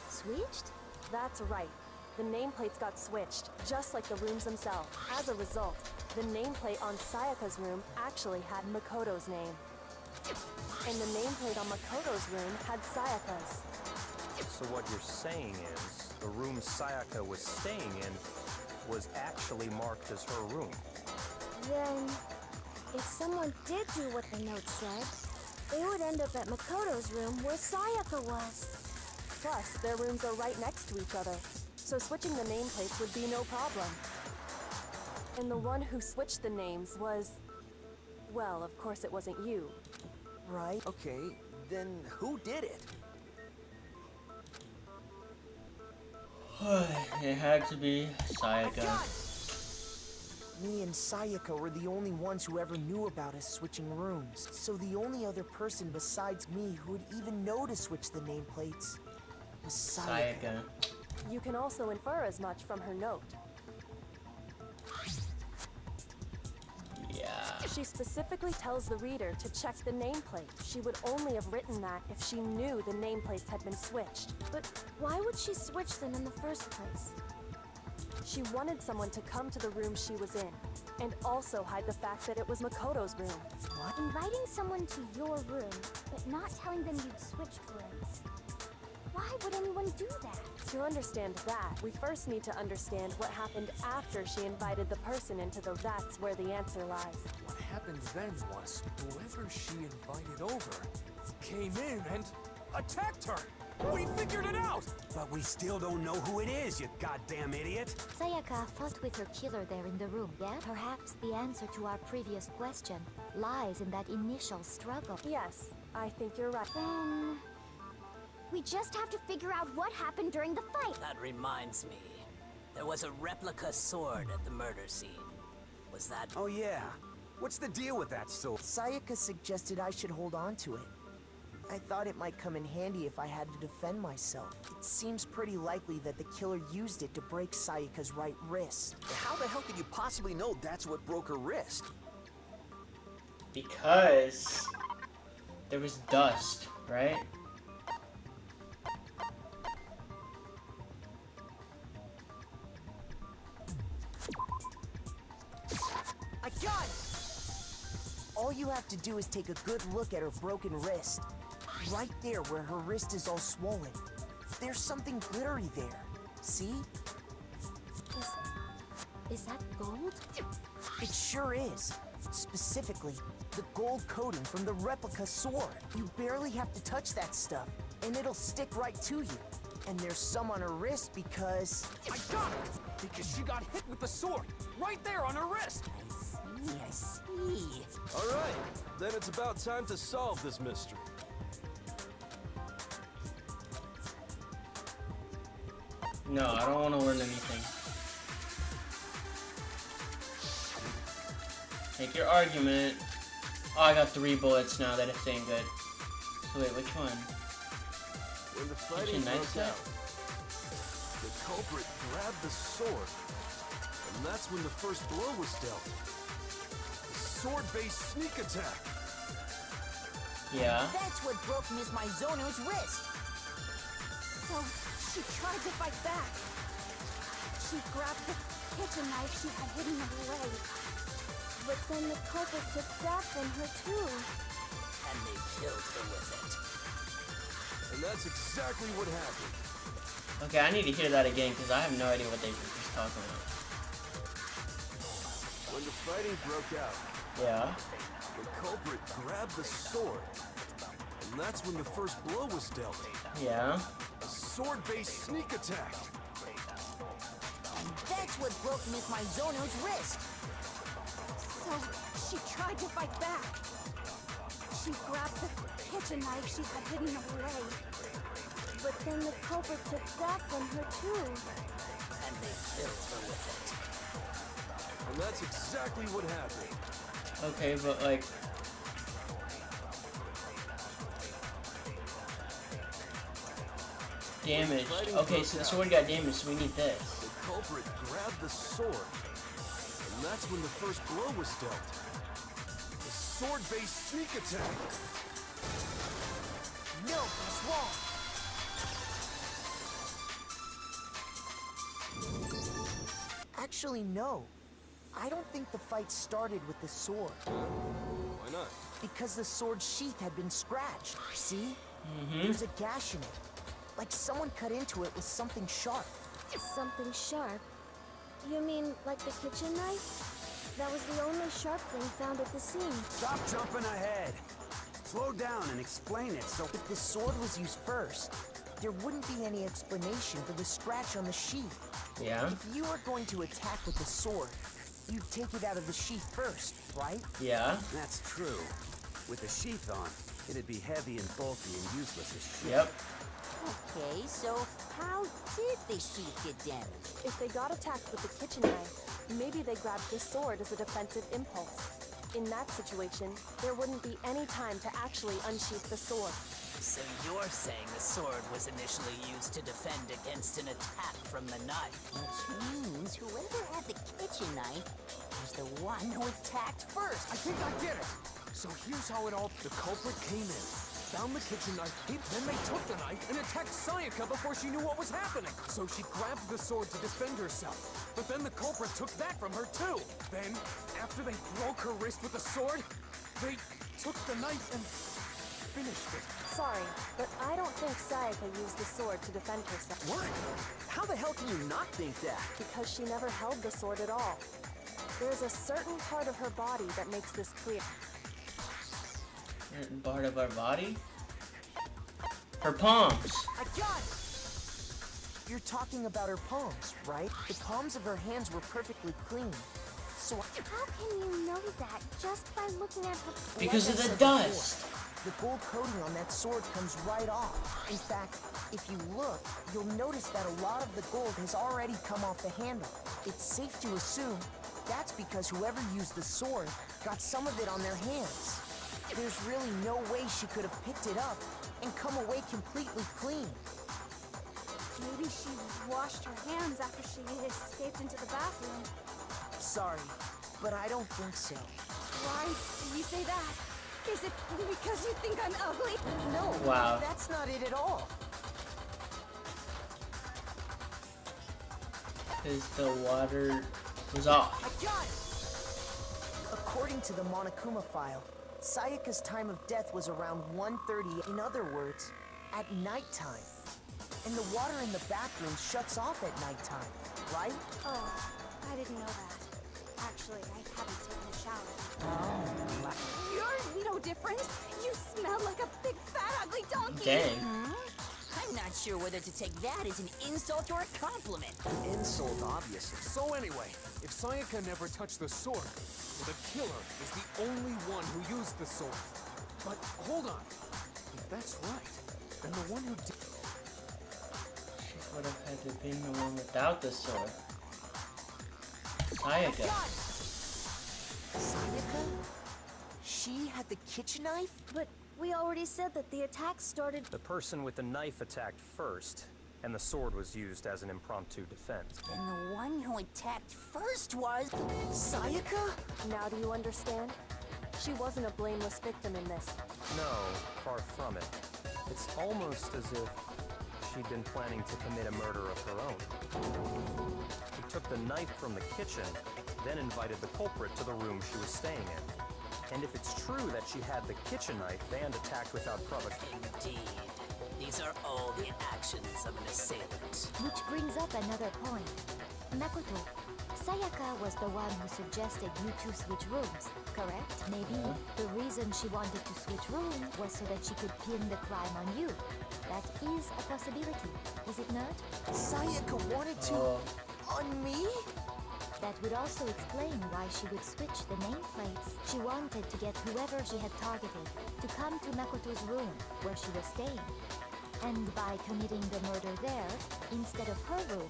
Switched? That's right. The nameplates got switched, just like the rooms themselves. As a result, the nameplate on Sayaka's room actually had Makoto's name. And the nameplate on Makoto's room had Sayaka's. So what you're saying is, the room Sayaka was staying in was actually marked as her room. Then, if someone did do what the note said, they would end up at Makoto's room where Sayaka was. Plus, their rooms are right next to each other, so switching the nameplates would be no problem. And the one who switched the names was... well, of course it wasn't you. Right? Okay, then who did it? It had to be Sayaka. Me and Sayaka were the only ones who ever knew about us switching rooms. So the only other person besides me who would even know to switch the nameplates was Sayaka. You can also infer as much from her note. Yeah. She specifically tells the reader to check the nameplate. She would only have written that if she knew the nameplates had been switched. But why would she switch them in the first place? She wanted someone to come to the room she was in, and also hide the fact that it was Makoto's room. What? Inviting someone to your room, but not telling them you'd switched rooms. Why would anyone do that? To understand that, we first need to understand what happened after she invited the person into the that's where the answer lies. What happened then was whoever she invited over came in and attacked her. We figured it out! But we still don't know who it is, you goddamn idiot! Sayaka fought with her killer there in the room, yeah? Perhaps the answer to our previous question lies in that initial struggle. Yes, I think you're right. Then... we just have to figure out what happened during the fight. That reminds me. There was a replica sword at the murder scene. Was that... Oh yeah. What's the deal with that sword? Sayaka suggested I should hold on to it. I thought it might come in handy if I had to defend myself. It seems pretty likely that the killer used it to break Sayaka's right wrist. How the hell could you possibly know that's what broke her wrist? Because there was dust, right? I got it! All you have to do is take a good look at her broken wrist. Right there where her wrist is all swollen. There's something glittery there. See? Is that gold? It sure is. Specifically, the gold coating from the replica sword. You barely have to touch that stuff, and it'll stick right to you. And there's some on her wrist because... I got it! Because she got hit with the sword, right there on her wrist! I see. Alright, then it's about time to solve this mystery. No, I don't want to learn anything. Take your argument. Oh, I got 3 bullets now. That is ain't good. So wait, which one? When the fighting Kitchen knife broke set? out, the culprit grabbed the sword, and that's when the first blow was dealt. The sword-based sneak attack. Yeah. That's what broke Miss Mizono's wrist. So, she tried to fight back. She grabbed the kitchen knife she had hidden away. But then the culprit took that from her too. And they killed her with it. And that's exactly what happened. Okay, I need to hear that again because I have no idea what they were just talking about. When the fighting broke out, Yeah. the culprit grabbed the sword, and that's when the first blow was dealt. Yeah. A sword-based sneak attack. And that's what broke Miss Mizono's wrist. So, she tried to fight back. She grabbed the kitchen knife she had hidden away. But then the culprit took that from her too. And they killed her with That's exactly what happened. Okay, but like... damaged. Okay, so the sword got damaged, so we need this. The culprit grabbed the sword, and that's when the first blow was dealt. The sword-based sneak attack. No, that's wrong. Actually, no. I don't think the fight started with the sword. Why not? Because the sword's sheath had been scratched. See? There's a gash in it. Like someone cut into it with something sharp. Something sharp? You mean like the kitchen knife? That was the only sharp thing found at the scene. Stop jumping ahead. Slow down and explain it so... If the sword was used first, there wouldn't be any explanation for the scratch on the sheath. Yeah? If you were going to attack with the sword, you'd take it out of the sheath first, right? Yeah? That's true. With the sheath on, it'd be heavy and bulky and useless as shit. Yep. Okay, so how did the sheath get damaged? If they got attacked with the kitchen knife, maybe they grabbed the sword as a defensive impulse. In that situation, there wouldn't be any time to actually unsheath the sword. So you're saying the sword was initially used to defend against an attack from the knife? Which means whoever had the kitchen knife was the one who attacked first. I think I get it. So here's how it all... The culprit came in, found the kitchen knife, then they took the knife and attacked Sayaka before she knew what was happening. So she grabbed the sword to defend herself. But then the culprit took that from her too. Then, after they broke her wrist with the sword, they took the knife and finished it. Sorry, but I don't think Sayaka used the sword to defend herself. What? How the hell can you not think that? Because she never held the sword at all. There's a certain part of her body that makes this clear. Certain part of our body? Her palms. I got it! You're talking about her palms, right? The palms of her hands were perfectly clean. So How can you know that just by looking at her? Because Like of I the said dust. before, the gold coating on that sword comes right off. In fact, if you look, you'll notice that a lot of the gold has already come off the handle. It's safe to assume that's because whoever used the sword got some of it on their hands. There's really no way she could have picked it up and come away completely clean. Maybe she washed her hands after she escaped into the bathroom. Sorry, but I don't think so. Why do you say that? Is it because you think I'm ugly? No, Wow. that's not it at all. Because the water was off. I got it! According to the Monokuma file, Sayaka's time of death was around 1:30. In other words, at nighttime. And the water in the bathroom shuts off at nighttime, right? Oh, I didn't know that. Actually, I haven't taken a shower. Oh, You're no different. You smell like a big fat ugly donkey. Dang. I'm not sure whether to take that as an insult or a compliment. Insult, obviously. So anyway, if Sayaka never touched the sword, the killer is the only one who used the sword. But hold on. If that's right, then the one who did... She would have had to have been the one without the sword. Sayaka. Sayaka? She had the kitchen knife? But we already said that the attack started. The person with the knife attacked first, and the sword was used as an impromptu defense. Then the one who attacked first was... Sayaka? Now do you understand? She wasn't a blameless victim in this. No, far from it. It's almost as if she'd been planning to commit a murder of her own. She took the knife from the kitchen, then invited the culprit to the room she was staying in. And if it's true that she had the kitchen knife and attacked without provocation... Indeed. These are all the actions of an assailant. Which brings up another point. Makoto, Sayaka was the one who suggested you two switch rooms, correct? Maybe the reason she wanted to switch rooms was so that she could pin the crime on you. That is a possibility, is it not? Sayaka wanted to... on me? That would also explain why she would switch the nameplates. She wanted to get whoever she had targeted to come to Makoto's room where she was staying. And by committing the murder there, instead of her room,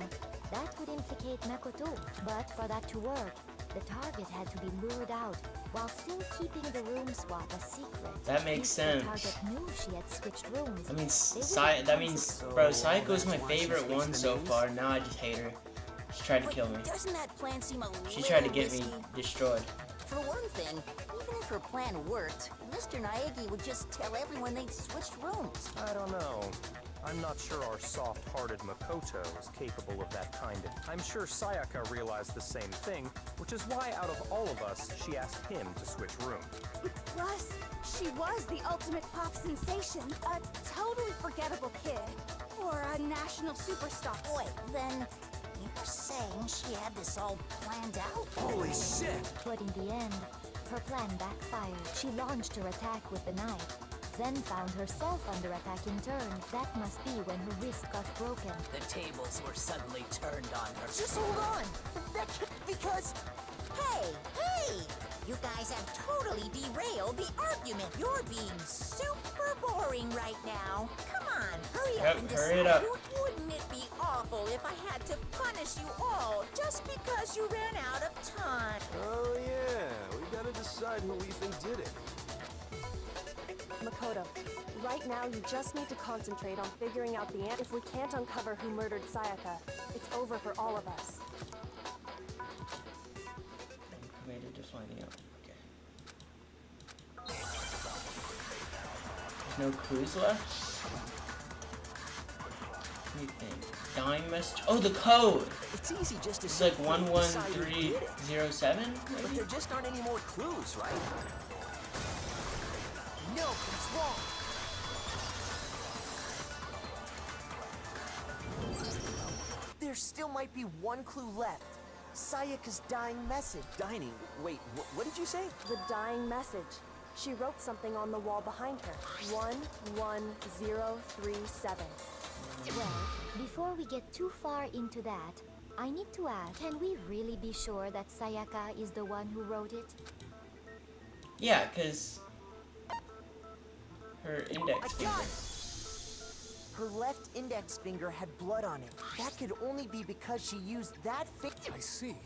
that would implicate Makoto. But for that to work, The target had to be lured out while still keeping the room swap a secret. That makes If sense. The target knew she had switched rooms. I mean, They would've bro, done Psycho's my that's why she favorite switched one the so names? far. Now I just hate her. She tried to kill me. Doesn't that plan seem a She little tried to get me risky? destroyed. For one thing, even if her plan worked, Mr. Naegi would just tell everyone they'd switched rooms. I don't know. I'm not sure our soft-hearted Makoto is capable of that kind of... I'm sure Sayaka realized the same thing, which is why out of all of us, she asked him to switch rooms. Plus, she was the ultimate pop sensation. A totally forgettable kid. Or a national superstar. Wait, then you're saying she had this all planned out? Holy shit! But in the end, her plan backfired. She launched her attack with the knife, then found herself under attack in turn. That must be when her wrist got broken. The tables were suddenly turned on her. Just hold on. Because Hey, hey! You guys have totally derailed the argument. You're being super boring right now. Come on, hurry Yep, up and hurry it decide. up. Wouldn't it be awful if I had to punish you all just because you ran out of time? Oh yeah, we gotta decide who we think did it. Makoto, right now you just need to concentrate on figuring out the answer. If we can't uncover who murdered Sayaka, it's over for all of us. Committed to finding out. Okay. There's no clues left? What do you think? Dying message? Oh, the code! It's easy just to It's say like decide who did it. 11307? But Maybe? there just aren't any more clues, right? no, it's wrong. There still might be one clue left. Sayaka's dying message. Dining. Wait, what did you say? The dying message. She wrote something on the wall behind her. 11037. Well, before we get too far into that, I need to ask, can we really be sure that Sayaka is the one who wrote it? Yeah, because her index I finger. got it! Her left index finger had blood on it. That could only be because she used that finger. I see.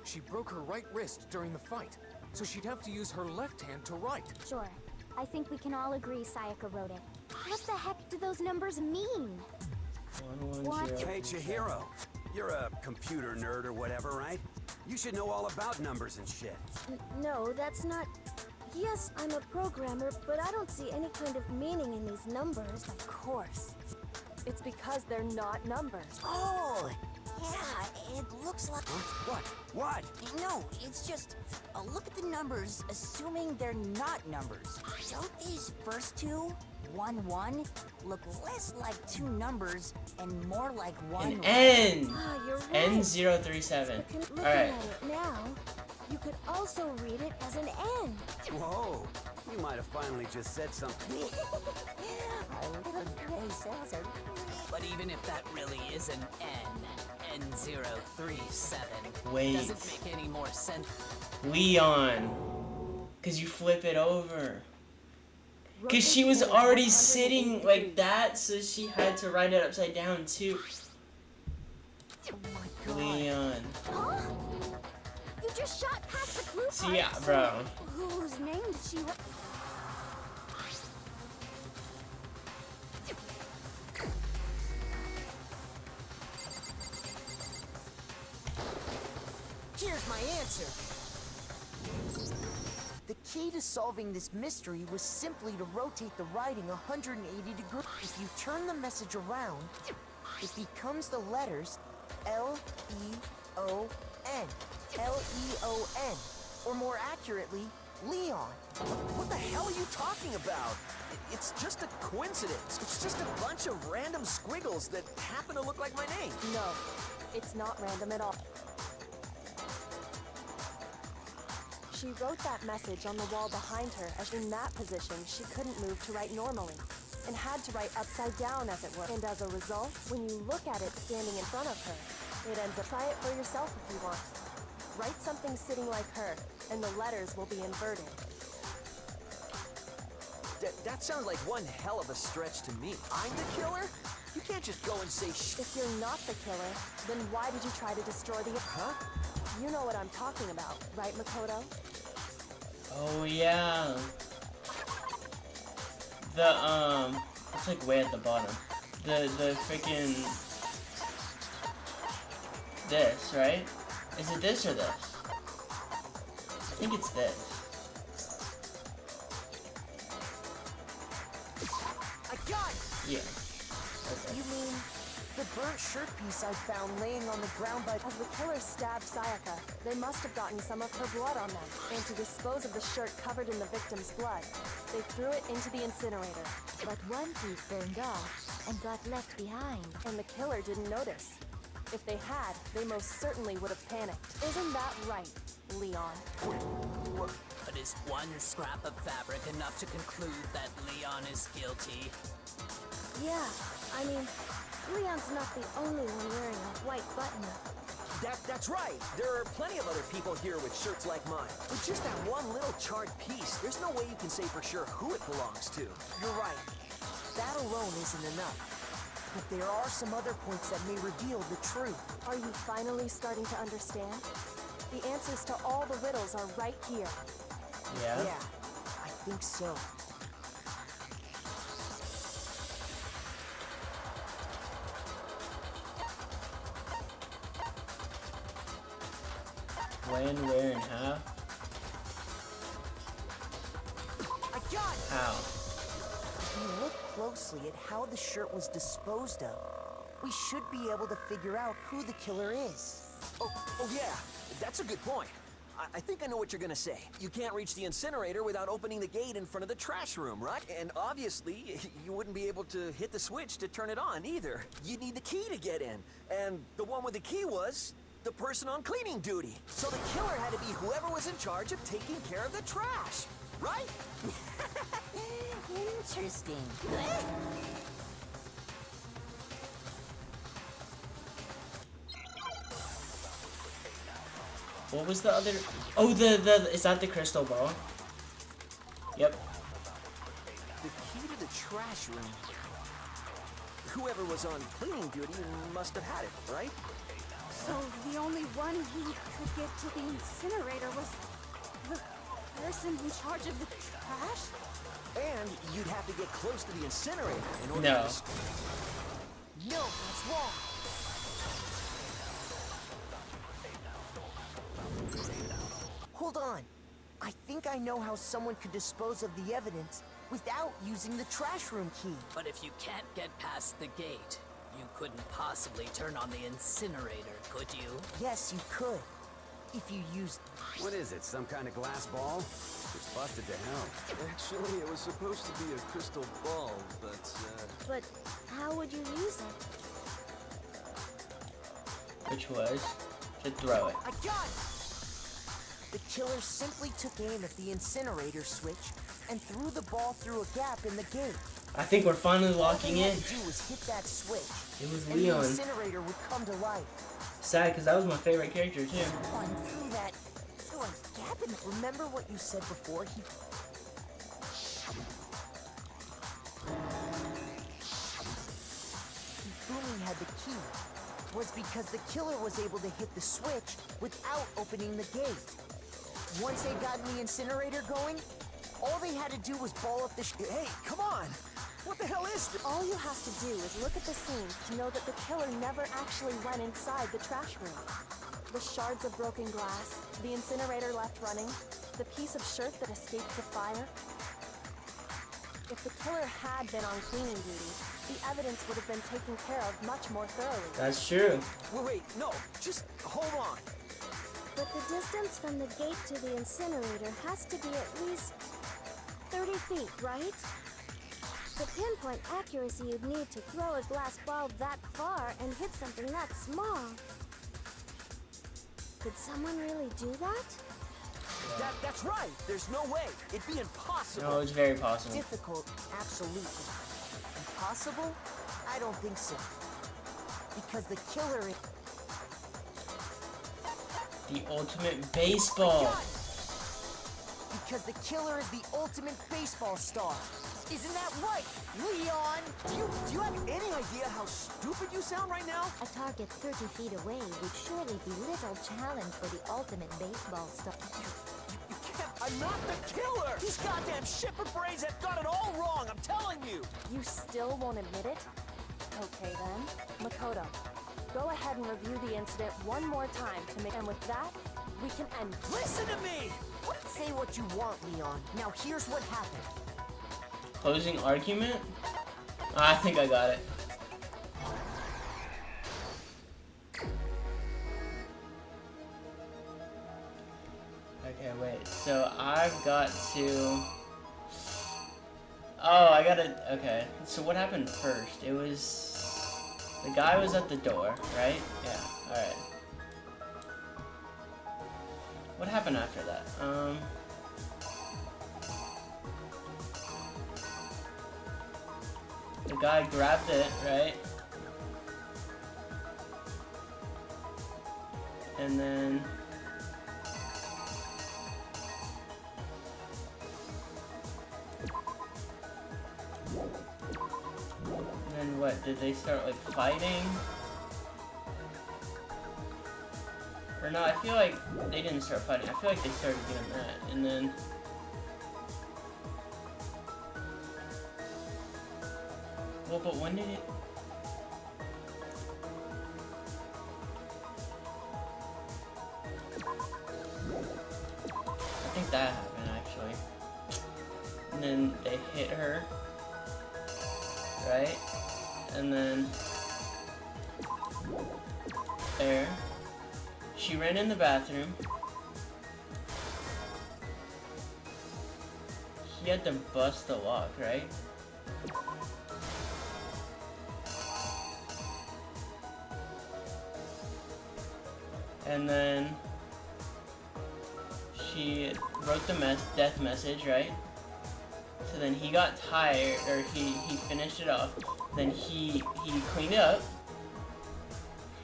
She broke her right wrist during the fight, so she'd have to use her left hand to write. Sure. I think we can all agree Sayaka wrote it. What the heck do those numbers mean? 110. Hey, Chihiro. You're a computer nerd or whatever, right? You should know all about numbers and shit. No, that's not... Yes, I'm a programmer, but I don't see any kind of meaning in these numbers. Of course. It's because they're not numbers. Oh, yeah, it looks like... What? What? No, it's just, look at the numbers, assuming they're not numbers. Don't these first two, 1, 1, look less like two numbers and more like one... An N! Ah, you're right. N037. Looking Alright. at it now, you could also read it as an N. Whoa. You might have finally just said something. Our little gray cells are... But even if that really is an N037, Wait. doesn't make any more sense. Leon. Because you flip it over. Because she was already sitting like that, so she had to write it upside down too. Oh my god. Leon. Huh? You just shot past the clue See, yeah, part, bro. so whose name did she write? Here's my answer. The key to solving this mystery was simply to rotate the writing 180 degrees. If you turn the message around, it becomes the letters L-E-O-N. L-E-O-N. Or more accurately, Leon. What the hell are you talking about? It's just a coincidence. It's just a bunch of random squiggles that happen to look like my name. No, it's not random at all. She wrote that message on the wall behind her, as in that position she couldn't move to write normally, and had to write upside down as it were. And as a result, when you look at it standing in front of her, it ends up. Try it for yourself if you want. Write something sitting like her, and the letters will be inverted. That sounds like one hell of a stretch to me. I'm the killer? You can't just go and say If you're not the killer, then why did you try to destroy the... Huh? You know what I'm talking about, right, Makoto? Oh yeah. It's like way at the bottom. The freaking this, right? Is it this or this? I think it's this. I got it! Yeah. Okay. You mean the burnt shirt piece I found laying on the ground by... As the killer stabbed Sayaka, they must have gotten some of her blood on them. And to dispose of the shirt covered in the victim's blood, they threw it into the incinerator. But one piece burned off and got left behind. And the killer didn't notice. If they had, they most certainly would have panicked. Isn't that right, Leon? But is one scrap of fabric enough to conclude that Leon is guilty? Yeah, I mean, Leon's not the only one wearing a white button-up. That's right. There are plenty of other people here with shirts like mine. With just that one little charred piece, there's no way you can say for sure who it belongs to. You're right. That alone isn't enough. But there are some other points that may reveal the truth. Are you finally starting to understand? The answers to all the riddles are right here. Yeah. Yeah, I think so. When, where, and how? I got it! How? If we look closely at how the shirt was disposed of, we should be able to figure out who the killer is. Oh yeah, that's a good point. I think I know what you're gonna say. You can't reach the incinerator without opening the gate in front of the trash room, right? And obviously, you wouldn't be able to hit the switch to turn it on either. You'd need the key to get in. And the one with the key was the person on cleaning duty. So the killer had to be whoever was in charge of taking care of the trash, right? Interesting. What was the other? Oh, is that the crystal ball? Yep. The key to the trash room. Whoever was on cleaning duty must have had it, right? So the only one who could get to the incinerator was the person in charge of the trash? And you'd have to get close to the incinerator in order No. to... No, that's wrong. Hold on. I think I know how someone could dispose of the evidence without using the trash room key. But if you can't get past the gate, you couldn't possibly turn on the incinerator, could you? Yes, you could. If you used... What is it, some kind of glass ball? It's busted to hell. Actually, it was supposed to be a crystal ball, but, But how would you use it? Which was to throw it. I got it! The killer simply took aim at the incinerator switch and threw the ball through a gap in the gate. I think we're finally locking All they in. had to do was hit that switch. It was and Leon. the incinerator would come to life. Sad, because that was my favorite character too. One through a gap in it. Remember what you said before? He Fumi had the key. Was because the killer was able to hit the switch without opening the gate. Once they got the incinerator going, all they had to do was ball up the Hey, come on! What the hell is this? All you have to do is look at the scene to know that the killer never actually went inside the trash room. The shards of broken glass, the incinerator left running, the piece of shirt that escaped the fire. If the killer had been on cleaning duty, the evidence would have been taken care of much more thoroughly. That's true. Wait, no, just hold on. But the distance from the gate to the incinerator has to be at least 30 feet, right? The pinpoint accuracy you'd need to throw a glass ball that far and hit something that small. Could someone really do that? That's right. There's no way. It'd be impossible. No, it's very possible. difficult, absolutely. Impossible? I don't think so. Because the killer is... The ultimate baseball. Because the killer is the ultimate baseball star. Isn't that right, Leon? Do you have any idea how stupid you sound right now? A target 30 feet away would surely be little challenge for the ultimate baseball star. You can't. I'm not the killer! These goddamn shipper brains have got it all wrong, I'm telling you! You still won't admit it? Okay then. Makoto, go ahead and review the incident one more time to make, and with that, we can end. Listen to me! Say what you want, Leon. Now here's what happened. Closing argument? I think I got it. Okay, wait. So I've got to... Oh, I gotta... Okay. So what happened first? It was... The guy was at the door, right? Yeah, alright. What happened after that? The guy grabbed it, right? And then... what, did they start like fighting? Or no, I feel like they didn't start fighting. I feel like they started getting mad. And then... Well, but when did it... I think that happened, actually. And then they hit her. Right? And then... There. She ran in the bathroom. He had to bust the lock, right? And then she wrote the death message, right? So then he got tired, or he finished it off. Then he cleaned it up.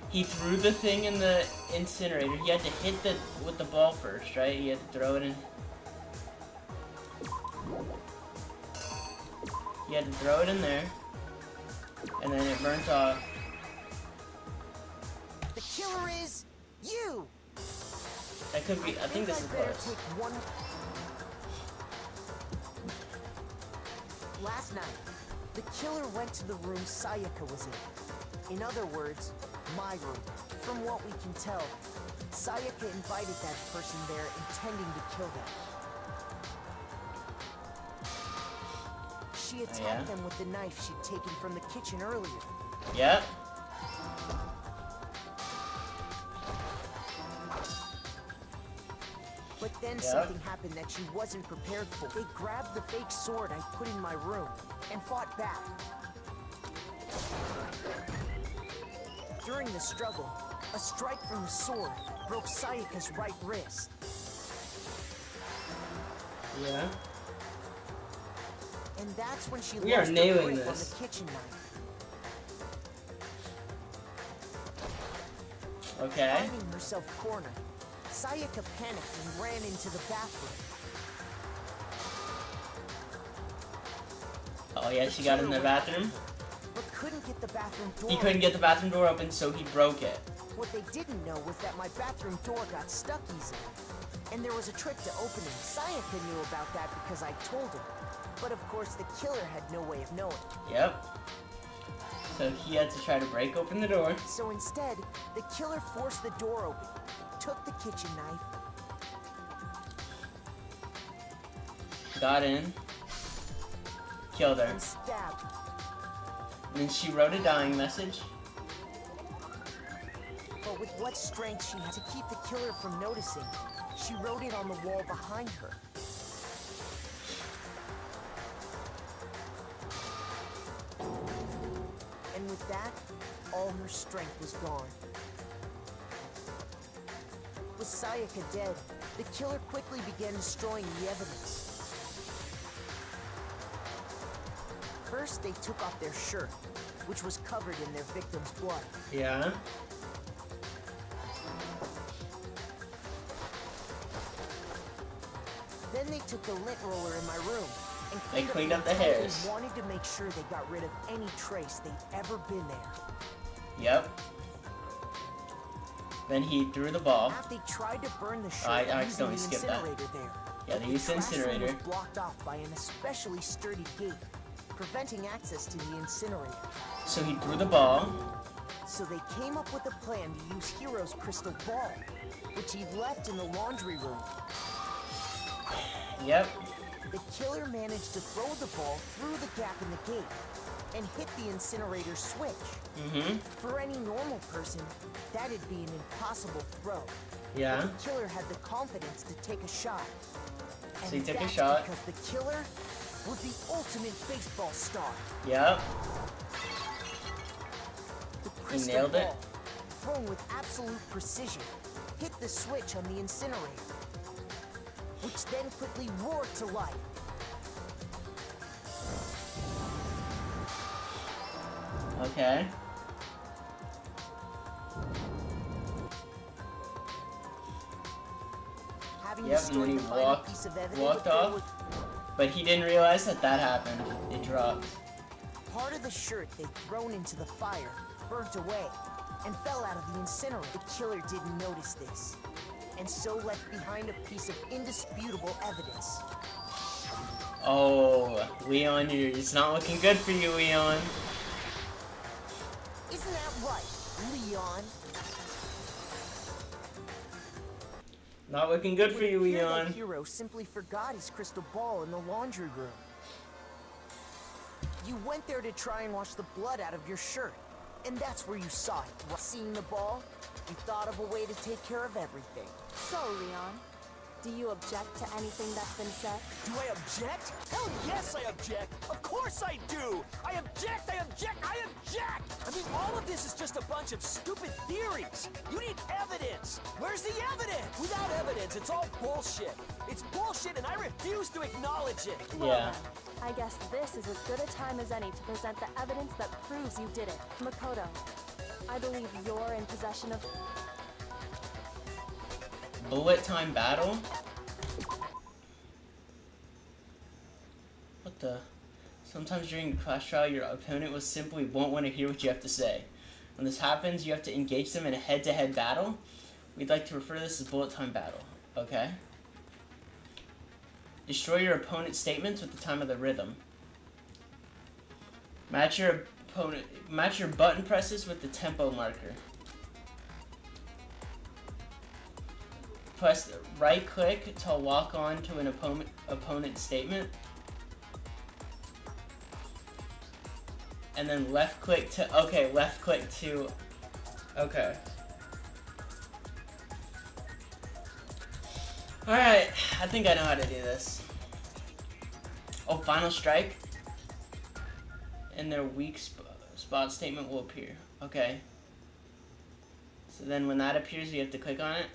He threw the thing in the incinerator. He had to hit the with the ball first, right? He had to throw it in. He had to throw it in there, and then it burnt off. The killer is you. That could be. I think this is close. Last night, the killer went to the room Sayaka was in. In other words, my room. From what we can tell, Sayaka invited that person there intending to kill them. She attacked them with the knife she'd taken from the kitchen earlier. Yep. But then something happened that she wasn't prepared for. They grabbed the fake sword I put in my room and fought back. During the struggle, a strike from the sword broke Sayaka's right wrist. Yeah. And that's when she We are lost her nailing grip on this. the kitchen knife. Okay. Finding herself cornered, Sayaka panicked and ran into the bathroom. Oh yeah, she got in the bathroom. But couldn't get the bathroom door. He couldn't get the bathroom door open, so he broke it. What they didn't know was that my bathroom door got stuck easily. And there was a trick to opening. Sayaka knew about that because I told her. But of course, the killer had no way of knowing. Yep. So he had to try to break open the door. So instead, the killer forced the door open, took the kitchen knife, Got in. Killed her. and stabbed. And then she wrote a dying message. But with what strength she had to keep the killer from noticing, she wrote it on the wall behind her. And with that, all her strength was gone. With Sayaka dead, the killer quickly began destroying the evidence. First, they took off their shirt, which was covered in their victim's blood. Yeah. Then they took the lint roller in my room, and They cleaned up the entire thing, hairs. wanted to make sure they got rid of any trace they'd ever been there. Yep. Then he threw the ball. After they tried to burn the shirt I using the accidentally skipped that. incinerator there. Yeah, but they the used the trash room incinerator. was blocked off by an especially sturdy gate, preventing access to the incinerator. So he threw the ball. So they came up with a plan to use Hero's crystal ball, which he left in the laundry room. Yep. The killer managed to throw the ball through the gap in the gate and hit the incinerator switch. Mm-hmm. For any normal person, that'd be an impossible throw. Yeah. But the killer had the confidence to take a shot. And So he took a that's shot. because the killer was the ultimate baseball star. Yep. The crystal nailed it. ball, thrown with absolute precision, hit the switch on the incinerator, which then quickly roared to life. Okay. Having Yep, and then destroyed he the final piece of evidence, walked there off. was But he didn't realize that that happened. It dropped. part of the shirt they'd thrown into the fire, burnt away, and fell out of the incinerator. The killer didn't notice this, and so left behind a piece of indisputable evidence. Oh, Leon, it's not looking good for you, Leon. Isn't that right, Leon? Not looking good for you, Here, the Leon. hero simply forgot his crystal ball in the laundry room. You went there to try and wash the blood out of your shirt, and that's where you saw it. Seeing the ball, you thought of a way to take care of everything. So, Leon, do you object to anything that's been said? Do I object? Hell yes, I object. Of course I do. I object, I object, I object. I mean, all of this is just a bunch of stupid theories. You need evidence. Where's the evidence? Without evidence, it's all bullshit. It's bullshit and I refuse to acknowledge it. Well Yeah. then, I guess this is as good a time as any to present the evidence that proves you did it. Makoto, I believe you're in possession of... Bullet time battle? What the? Sometimes during Clash Trial, your opponent will simply won't want to hear what you have to say. When this happens, you have to engage them in a head-to-head battle. We'd like to refer to this as bullet time battle. Okay. Destroy your opponent's statements with the time of the rhythm. Match your button presses with the tempo marker. Press right click to lock on to an opponent's statement. And then left click to, okay, left click to, okay. Alright, I think I know how to do this. Oh, final strike. And their weak spot statement will appear. Okay. So then when that appears, you have to click on it.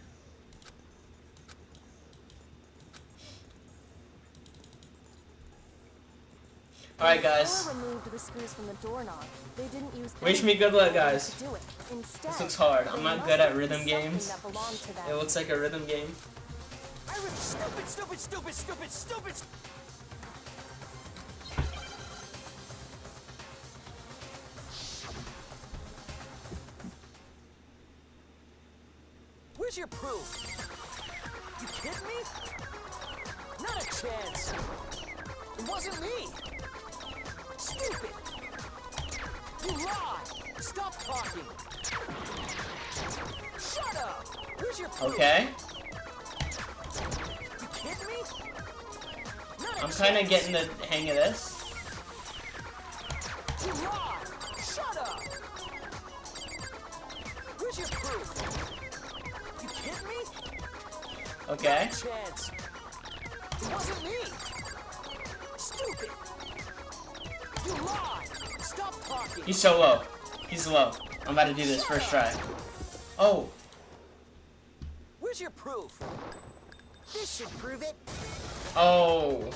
Alright, guys. Before removed the screws from the doorknob, they didn't use Wish me anything good luck, in order guys. to do it. Instead, This looks hard. I'm they not must good at have rhythm used something games. that belonged to them. It looks like a rhythm game. Stupid, stupid, stupid, stupid, stupid. Where's your proof? You kidding me? Not a chance. It wasn't me. Stupid. You lied. Stop talking. Shut up. Where's your proof? Okay. You kidding me? Not a I'm kind of chance. getting the hang of this. You lied. Shut up. Where's your proof? You kidding me? Okay. Not a chance. It wasn't me. Stupid. You lied. Stop talking. He's so low. He's low. I'm about to do this first try. Oh. Where's your proof? This should prove it. Oh.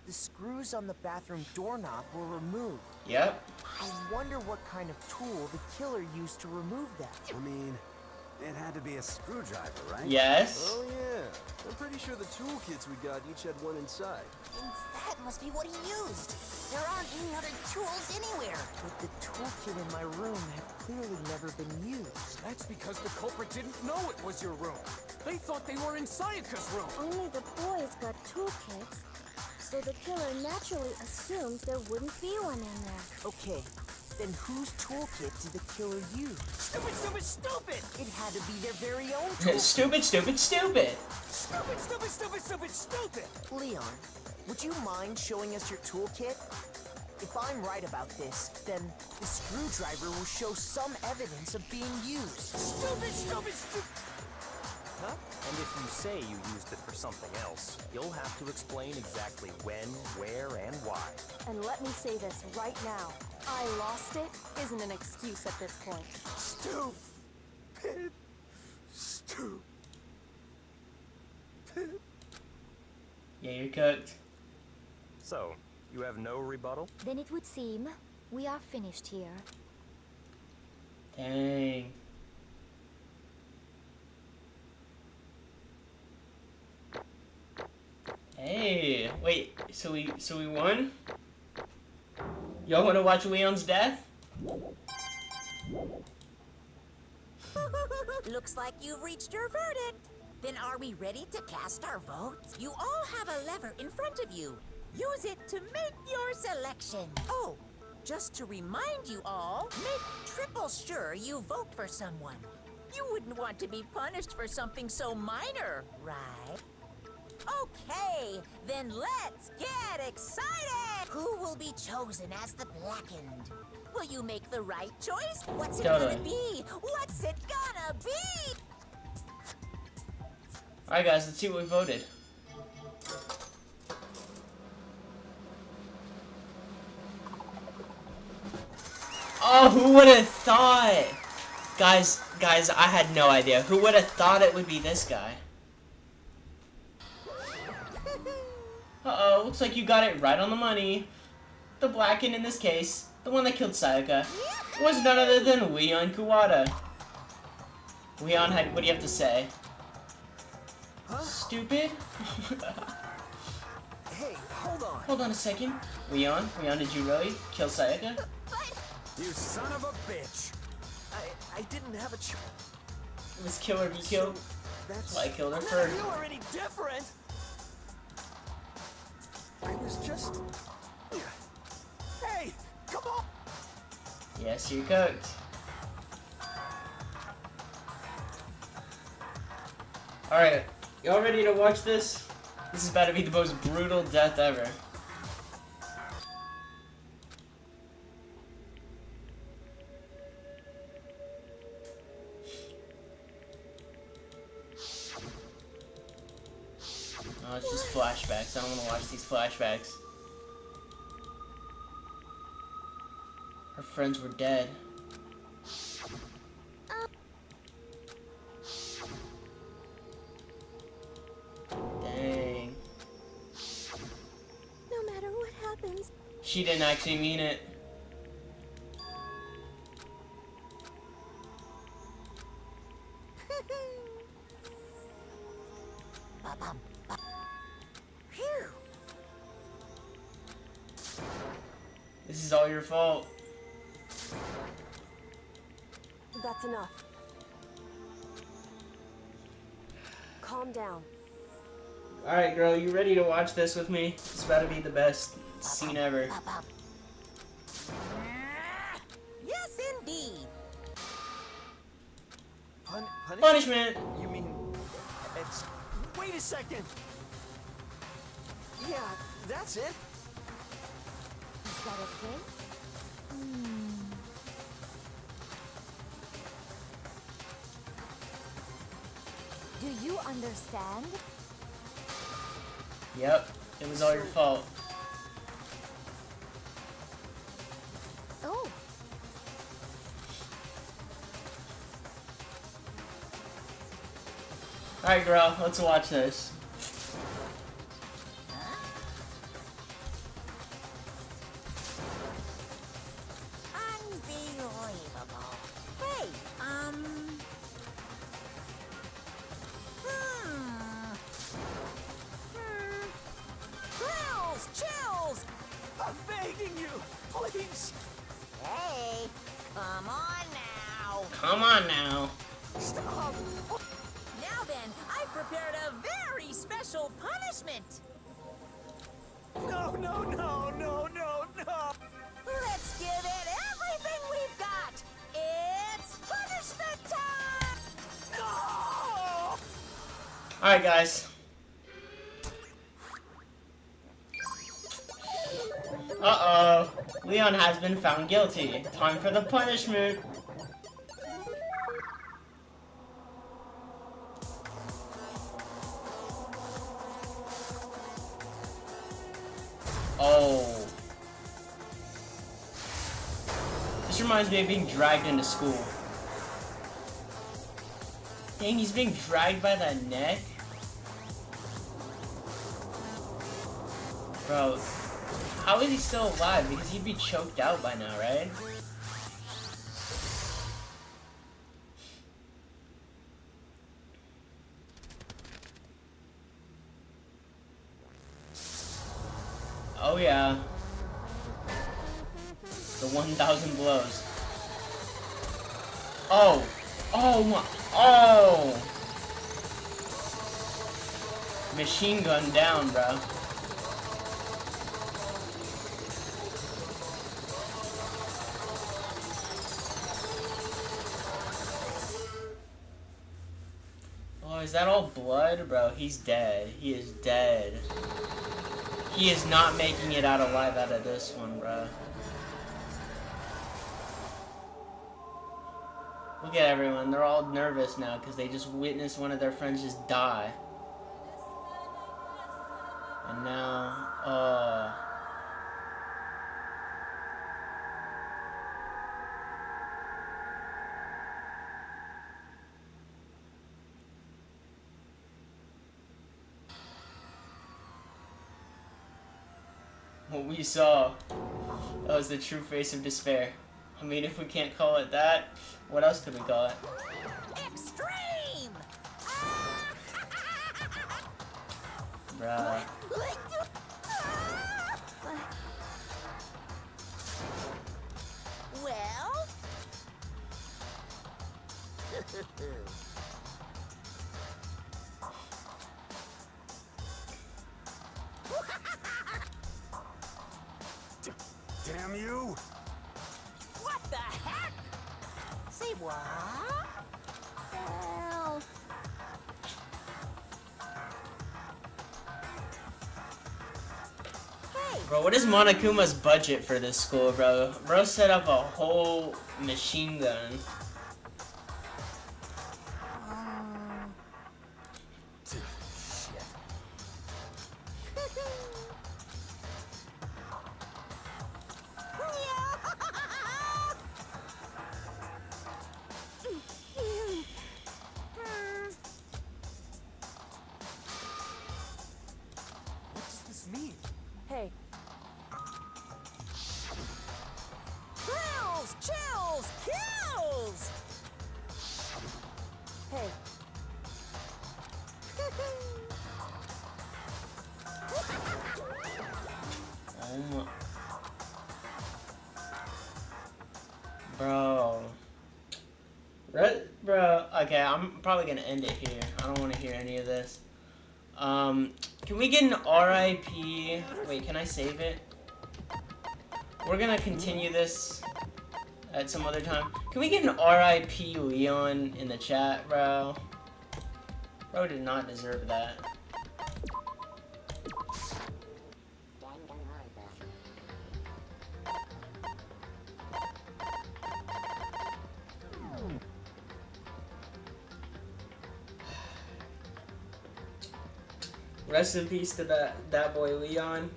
The screws on the bathroom doorknob were removed. Yep. I wonder what kind of tool the killer used to remove that. I mean, It had to be a screwdriver, right? Yes. Oh yeah. I'm pretty sure the toolkits we got each had one inside. And that must be what he used. There aren't any other tools anywhere. But the toolkit in my room had clearly never been used. That's because the culprit didn't know it was your room. They thought they were in Sayaka's room. Only the boys got toolkits, so the killer naturally assumed there wouldn't be one in there. Okay, then whose toolkit did the killer use? Stupid, stupid, stupid! It had to be their very own toolkit. Stupid, stupid, stupid. Stupid, stupid, stupid, stupid, stupid! Leon, would you mind showing us your toolkit? If I'm right about this, then the screwdriver will show some evidence of being used. Stupid, stupid, stupid! Huh? And if you say you used it for something else, you'll have to explain exactly when, where, and why. And let me say this right now. I lost it isn't an excuse at this point. Stupid. Stupid. Yeah, you're cooked. So, you have no rebuttal? Then it would seem we are finished here. Dang. Hey, wait, so we won? Y'all wanna watch Leon's death? Looks like you've reached your verdict. Then are we ready to cast our votes? You all have a lever in front of you. Use it to make your selection. Oh, just to remind you all, make triple sure you vote for someone. You wouldn't want to be punished for something so minor, right? Okay, then let's get excited! Who will be chosen as the Blackened? Will you make the right choice? What's it Totally. gonna be? What's it gonna be? Alright guys, let's see what we voted. Oh, who would have thought? Guys, I had no idea. Who would have thought it would be this guy? Uh-oh, looks like you got it right on the money. The Blackened in this case, the one that killed Sayaka, was none other than Leon Kuwata. Leon, what do you have to say? Huh? Stupid? Hey, hold on. Hold on a second. Leon, did you really kill Sayaka? You son of a bitch! I didn't have a choice. It was kill or be killed. That's Why I killed her none first. of you are any different. I was just. Hey, come on! Yes, you're cooked. Alright, y'all ready to watch this? This is about to be the most brutal death ever. Oh, it's just flashbacks. I don't want to watch these flashbacks. Her friends were dead. Dang. No matter what happens, She didn't actually mean it. Phew. This is all your fault. That's enough. Calm down. Alright, girl, you ready to watch this with me? It's about to be the best scene ever. Yes, indeed. Punishment! You mean. It's. Wait a second! Yeah, that's it. is that okay? Do you understand? Yep, it was all your fault. Oh, Alright, girl, let's watch this. Unbelievable. Hey, on now. Come on now. Stop. Now then, I've prepared a very special punishment. No, no, no, no, no, no! Let's give it everything we've got. It's punishment time. No! Alright, guys. Uh-oh. Leon has been found guilty. Time for the punishment. Oh. This reminds me of being dragged into school. Dang, he's being dragged by the neck? Bro, how is he still alive? Because he'd be choked out by now, right? Oh yeah. The 1,000 blows. Oh! Oh my... Oh! Machine gun down, bro. Oh, is that all blood? Bro, he's dead. He is dead. He is not making it out alive out of this one, bro. Look at everyone. They're all nervous now because they just witnessed one of their friends just die. And now, what we saw, that was the true face of despair. I mean, if we can't call it that, what else could we call it? Extreme! Bruh. Well? Damn you! What the heck? Say what? Well... Hey! Bro, what is Monokuma's budget for this school, bro? Bro set up a whole machine gun. What does this mean? Hey, Thrills! Chills! Kills! hey, Oh my... Bro. Bro, okay, I'm probably gonna end it here. I don't want to hear any of this. Can we get an RIP? Wait, can I save it? We're gonna continue this at some other time. Can we get an RIP Leon in the chat, bro? Bro did not deserve that. Rest in peace to that boy Leon.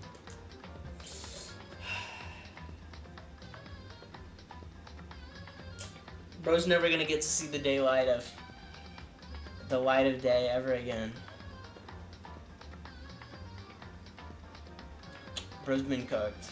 Bro's never gonna get to see the light of day ever again. Bro's been cooked.